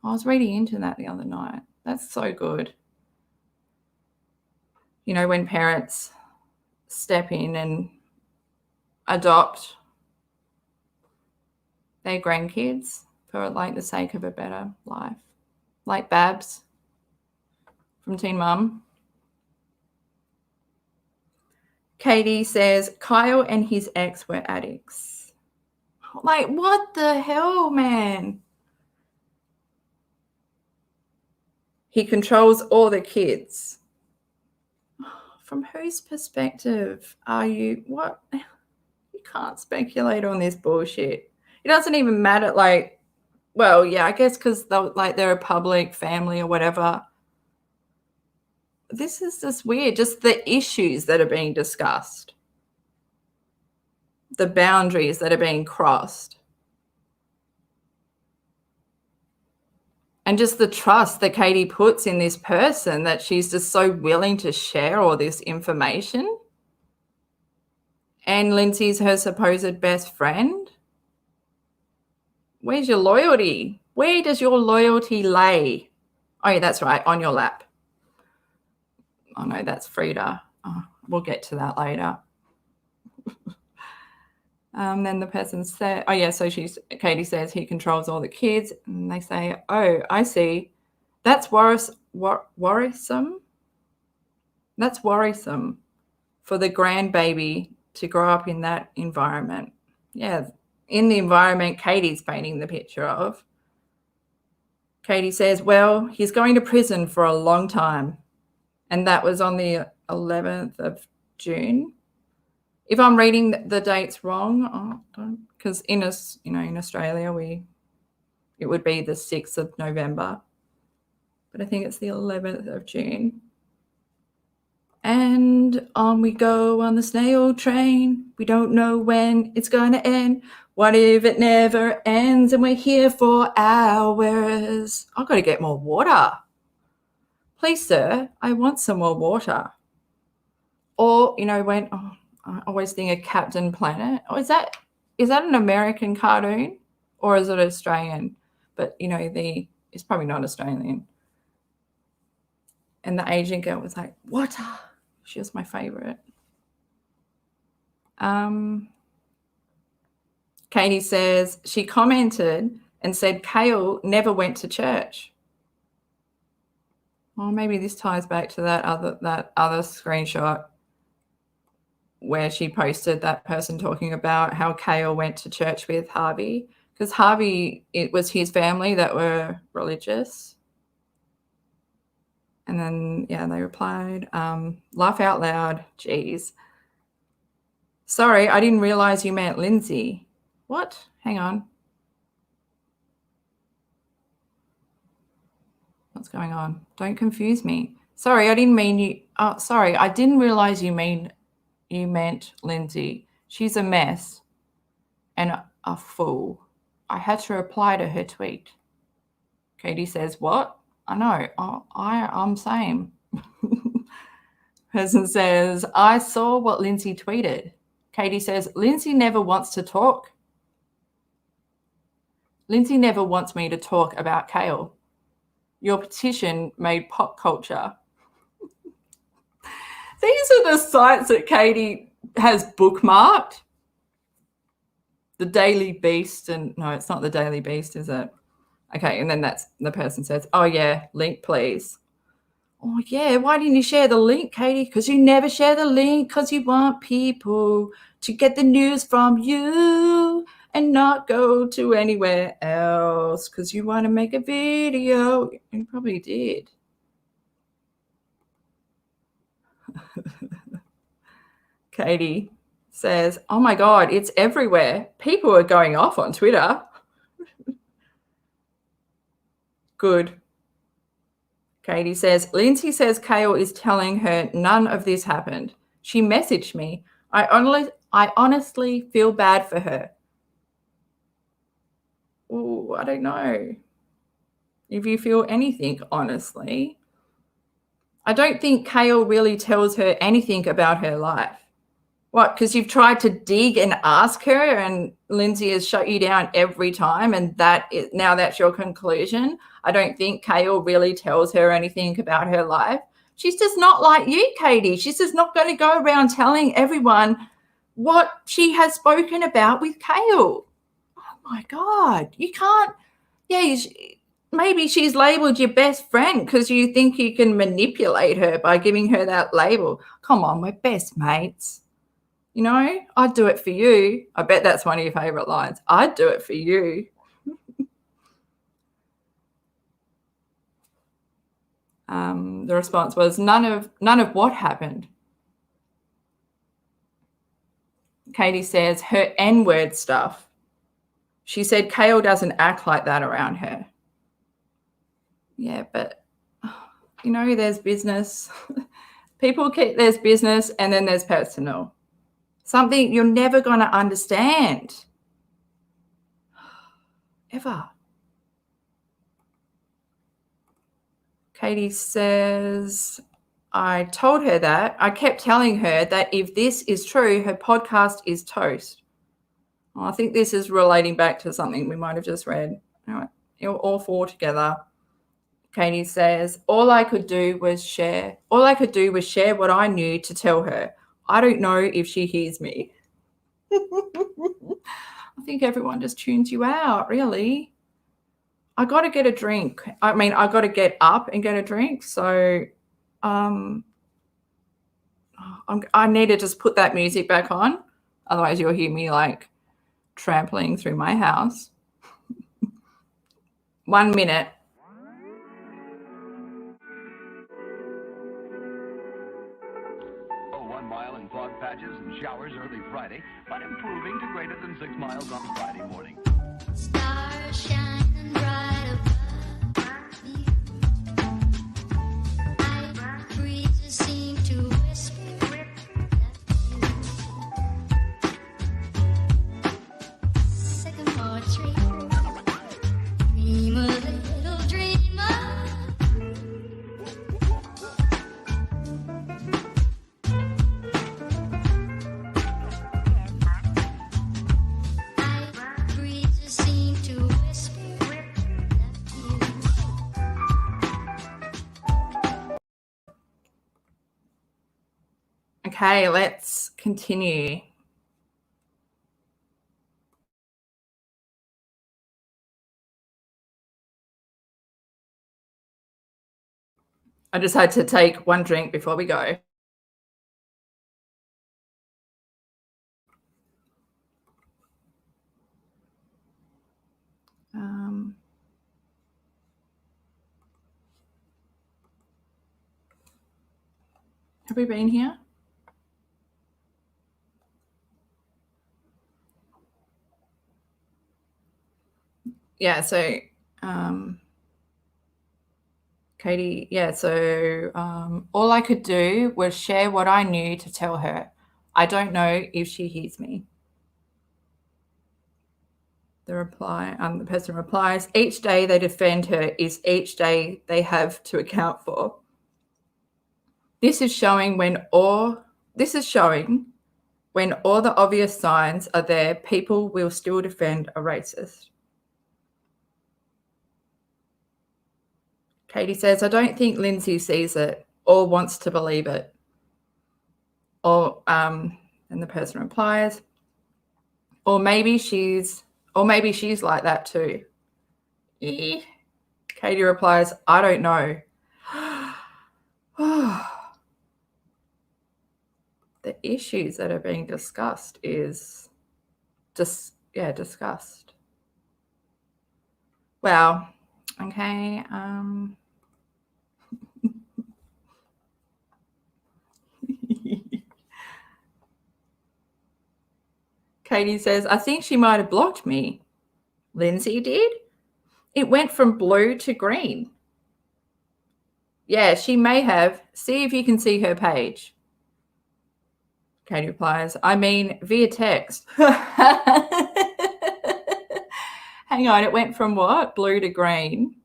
I was reading into that the other night. That's so good. You know, when parents step in and adopt their grandkids for the sake of a better life, like Babs from Teen Mum. Katie says Kyle and his ex were addicts. Like, what the hell, man? He controls all the kids. From whose perspective are you? What? You can't speculate on this bullshit. It doesn't even matter, well, yeah, I guess because they're a public family or whatever. This is just weird, just the issues that are being discussed, the boundaries that are being crossed, and just the trust that Katie puts in this person, that she's just so willing to share all this information. And Lindsay's her supposed best friend. Where's your loyalty? Where does your loyalty lay? Oh, yeah, that's right, on your lap. Oh, no, that's Frida. Oh, we'll get to that later. Then the person said, oh, yeah, so Katie says he controls all the kids. And they say, oh, I see. That's worrisome. That's worrisome for the grandbaby to grow up in that environment. Yeah, in the environment Katie's painting the picture of. Katie says, well, he's going to prison for a long time. And that was on the 11th of June. If I'm reading the dates wrong, because in Australia, it would be the 6th of November. but I think it's the 11th of June. And on we go on the snail train. We don't know when it's going to end. What if it never ends and we're here for hours? I've got to get more water. Please, sir, I want some more water. Or, when I always think of Captain Planet. Oh, is that an American cartoon or is it Australian? But, it's probably not Australian. And the Asian girl was like, water. She was my favorite. Katie says she commented and said Kale never went to church. Well, maybe this ties back to that other screenshot where she posted that person talking about how Kale went to church with Harvey, because Harvey, it was his family that were religious. And then, they replied, laugh out loud. Jeez. Sorry, I didn't realize you meant Lindsie. What? Hang on. What's going on? Don't confuse me. Sorry, I didn't mean you. Oh, sorry, I didn't realize you meant Lindsie. She's a mess and a fool. I had to reply to her tweet. Katie says, what? I know. I'm same. Person says, I saw what Lindsie tweeted. Katie says, Lindsie never wants to talk. Lindsie never wants me to talk about Kale. Your petition made pop culture. These are the sites that Katie has bookmarked. The Daily Beast, and no, it's not the Daily Beast, is it? Okay, and then that's the person says, oh, yeah, link, please. Oh, yeah, why didn't you share the link, Katie? Because you never share the link because you want people to get the news from you and not go to anywhere else because you want to make a video. You probably did. Katie says, oh, my God, it's everywhere. People are going off on Twitter. Good. Katie says, Lindsie says Kale is telling her none of this happened. She messaged me. I honestly feel bad for her. Oh, I don't know if you feel anything, honestly. I don't think Kale really tells her anything about her life. What, because you've tried to dig and ask her and Lindsie has shut you down every time and now that's your conclusion? I don't think Kale really tells her anything about her life. She's just not like you, Katie. She's just not going to go around telling everyone what she has spoken about with Kale. Oh, my God. You can't. Yeah, maybe she's labeled your best friend because you think you can manipulate her by giving her that label. Come on, we're best mates. I'd do it for you. I bet that's one of your favorite lines. I'd do it for you. The response was none of what happened. Katie says her N-word stuff. She said Kale doesn't act like that around her. Yeah, but there's business. There's business and then there's personal. Something you're never going to understand. Ever. Katie says, I told her that. I kept telling her that if this is true, her podcast is toast. Well, I think this is relating back to something we might have just read. All four together. Katie says, all I could do was share what I knew to tell her. I don't know if she hears me. I think everyone just tunes you out, really. I got to get a drink. I got to get up and get a drink. So I need to just put that music back on. Otherwise, you'll hear me like trampling through my house. 1 minute. Patches and showers early Friday, but improving to greater than 6 miles on Friday morning. Stars shining bright above you. Okay, let's continue. I just had to take one drink before we go. Have we been here? Yeah, so Katie, yeah, so all I could do was share what I knew to tell her. I don't know if she hears me. The person replies, each day they defend her is each day they have to account for. This is showing when all the obvious signs are there, people will still defend a racist. Katie says, I don't think Lindsie sees it or wants to believe it. Or and the person replies, or maybe she's like that too. Katie replies, I don't know. The issues that are being discussed is just, discussed. Wow. Okay. Katie says, I think she might have blocked me. Lindsie did? It went from blue to green. Yeah, she may have. See if you can see her page. Katie replies, I mean, via text. Hang on, it went from what? Blue to green.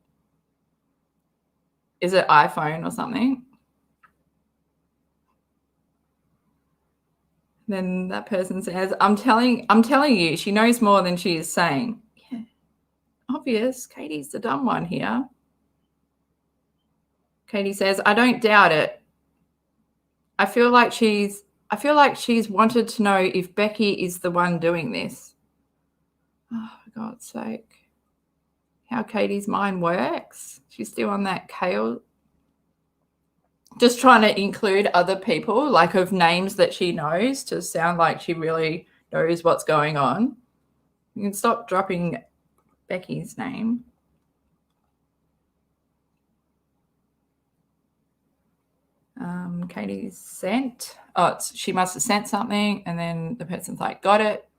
Is it iPhone or something? Then that person says, I'm telling you, she knows more than she is saying. Yeah, obvious. Katie's the dumb one here. Katie says, I don't doubt it. I feel like she's wanted to know if Becky is the one doing this. Oh, for God's sake. How Katie's mind works. She's still on that kale. Just trying to include other people, like of names that she knows, to sound like she really knows what's going on. You can stop dropping Becky's name. Katie's sent. She must have sent something, and then the person's like, got it.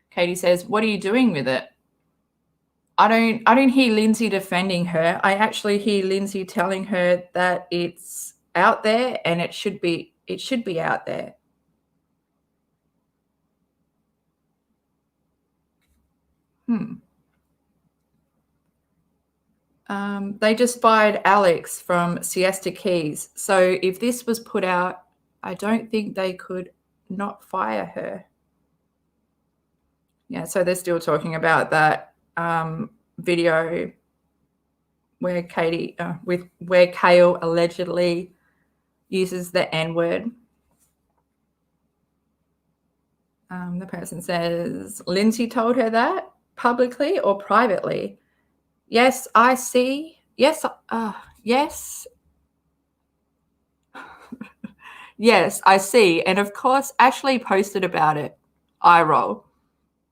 Katie says, what are you doing with it? I don't hear Lindsie defending her. I actually hear Lindsie telling her that it's out there and it should be out there. They just fired Alex from Siesta Keys. So if this was put out, I don't think they could not fire her. Yeah, so they're still talking about that video where where Kale allegedly uses the N-word. The person says, Lindsie told her that publicly or privately. Yes, I see. Yes, yes. Yes, I see. And of course, Ashley posted about it. Eye roll.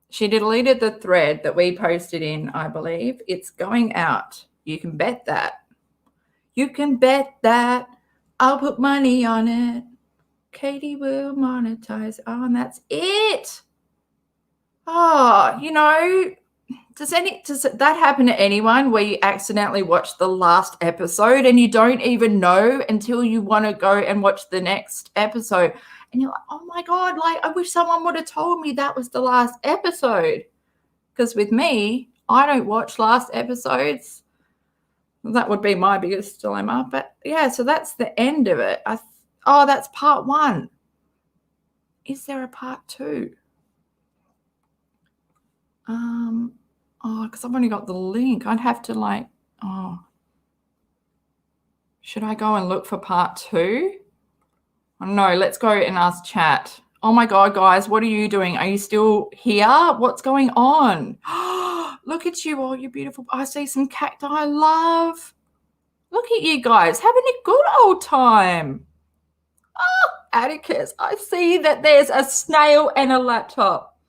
She deleted the thread that we posted in, I believe. It's going out. You can bet that. You can bet that. I'll put money on it. Katie will monetize. Oh, and that's it. Oh, does that happen to anyone where you accidentally watch the last episode and you don't even know until you want to go and watch the next episode? And you're like, oh my God, I wish someone would have told me that was the last episode. Because with me, I don't watch last episodes. That would be my biggest dilemma. But yeah, so that's the end of it. That's part 1. Is there a part 2? Because I've only got the link. I'd have to should I go and look for part 2? I don't know. Let's go and ask chat. Oh my God, guys, what are you doing? Are you still here? What's going on? Look at you all, you beautiful. I see some cacti, love. Look at you guys having a good old time. Oh, Atticus, I see that there's a snail and a laptop.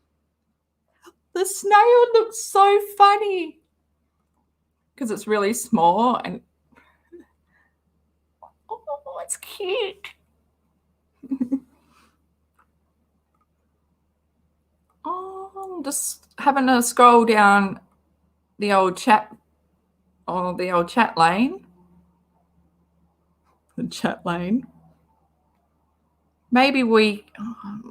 The snail looks so funny because it's really small and oh, it's cute. Oh, I'm just having a scroll down the old chat or the old chat lane. The chat lane. Maybe we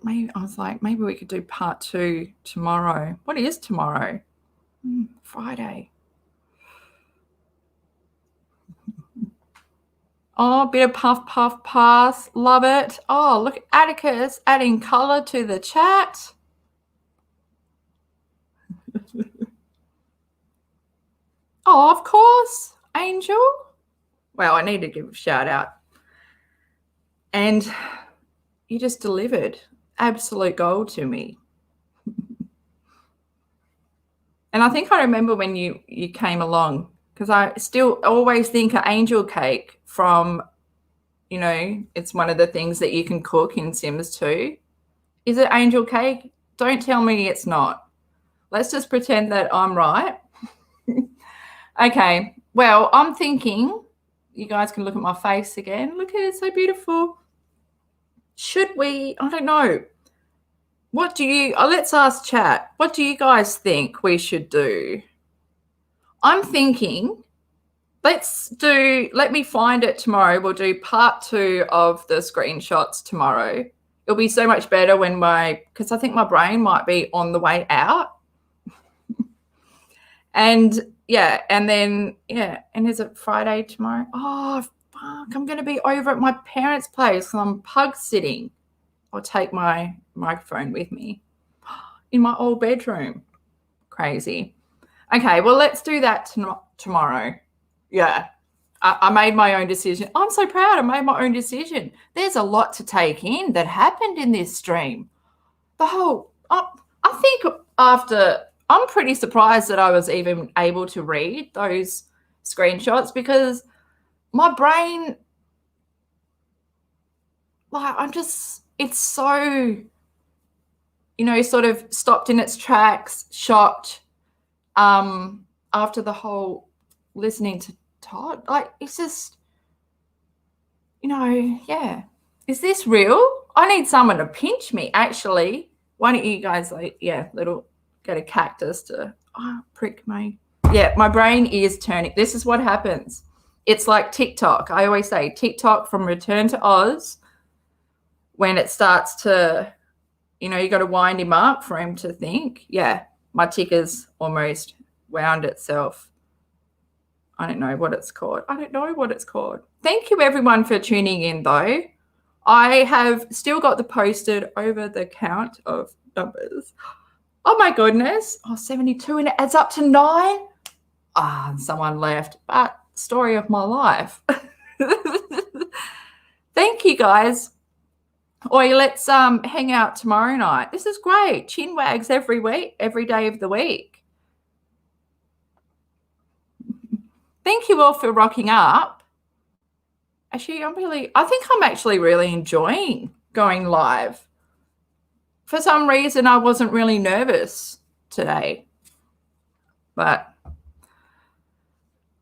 could do part 2 tomorrow. What is tomorrow? Friday. Oh, bit of puff, puff, pass. Love it. Oh, look at Atticus adding color to the chat. Oh, of course, Angel. Well, I need to give a shout out. And you just delivered absolute gold to me. And I think I remember when you came along, because I still always think of angel cake from, you know, it's one of the things that you can cook in Sims 2. Is it angel cake? Don't tell me it's not. Let's just pretend that I'm right. Okay, well, I'm thinking, you guys can look at my face again. Look at it, so beautiful. Should we, I don't know. What do you, let's ask chat. What do you guys think we should do? I'm thinking, let me find it tomorrow. We'll do part 2 of the screenshots tomorrow. It'll be so much better when because I think my brain might be on the way out. And yeah, and then, yeah, and is it Friday tomorrow? Oh, fuck, I'm going to be over at my parents' place because I'm pug sitting. I'll take my microphone with me in my old bedroom. Crazy. Okay, well, let's do that tomorrow. Yeah, I made my own decision. I'm so proud I made my own decision. There's a lot to take in that happened in this stream. I think I'm pretty surprised that I was even able to read those screenshots because my brain, it's so, you know, sort of stopped in its tracks, shocked after the whole listening to Todd. Like, it's just, you know, yeah. Is this real? I need someone to pinch me, actually. Why don't you guys, get a cactus to prick me. Yeah, my brain is turning. This is what happens. It's like TikTok. I always say TikTok from Return to Oz. When it starts to, you know, you got to wind him up for him to think. Yeah, my ticker's almost wound itself. I don't know what it's called. Thank you, everyone, for tuning in, though. I have still got the posted over the count of numbers. Oh, my goodness. Oh, 72, and it adds up to 9. Someone left. But story of my life. Thank you, guys. Oi, let's hang out tomorrow night. This is great. Chin wags every week, every day of the week. Thank you all for rocking up. Actually, I think I'm actually really enjoying going live. For some reason, I wasn't really nervous today. But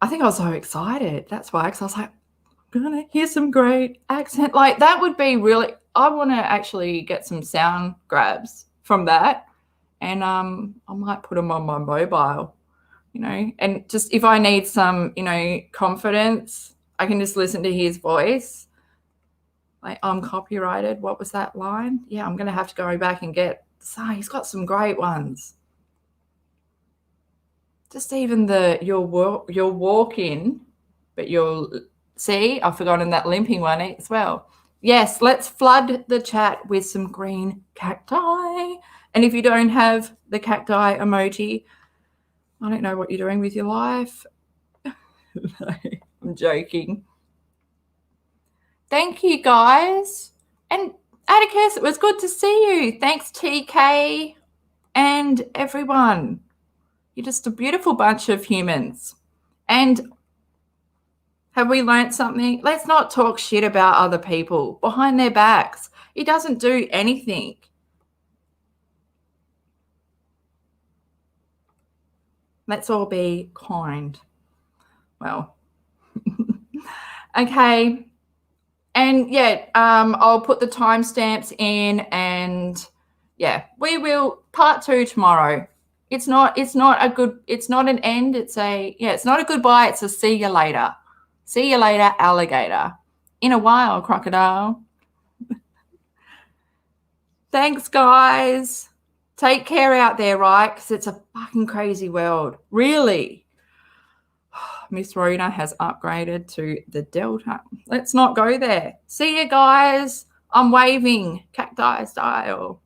I think I was so excited. That's why, because I was like, I'm going to hear some great accent. Like, that would be really, I want to actually get some sound grabs from that. And I might put them on my mobile, you know. And just if I need some, you know, confidence, I can just listen to his voice. Like, I'm copyrighted. What was that line? Yeah, I'm going to have to go back and get. So he's got some great ones. Just even you'll walk in, but you'll see. I've forgotten that limping one as well. Yes, let's flood the chat with some green cacti. And if you don't have the cacti emoji, I don't know what you're doing with your life. I'm joking. Thank you, guys. And Atticus, it was good to see you. Thanks, TK and everyone. You're just a beautiful bunch of humans. And have we learnt something? Let's not talk shit about other people behind their backs. It doesn't do anything. Let's all be kind. Well, okay. And yeah, I'll put the timestamps in, and yeah, we will part 2 tomorrow. It's not an end. It's not a goodbye. It's a see you later. See you later, alligator. In a while, crocodile. Thanks, guys. Take care out there, right? Because it's a fucking crazy world. Really. Miss Rona has upgraded to the Delta. Let's not go there. See you guys. I'm waving cacti style.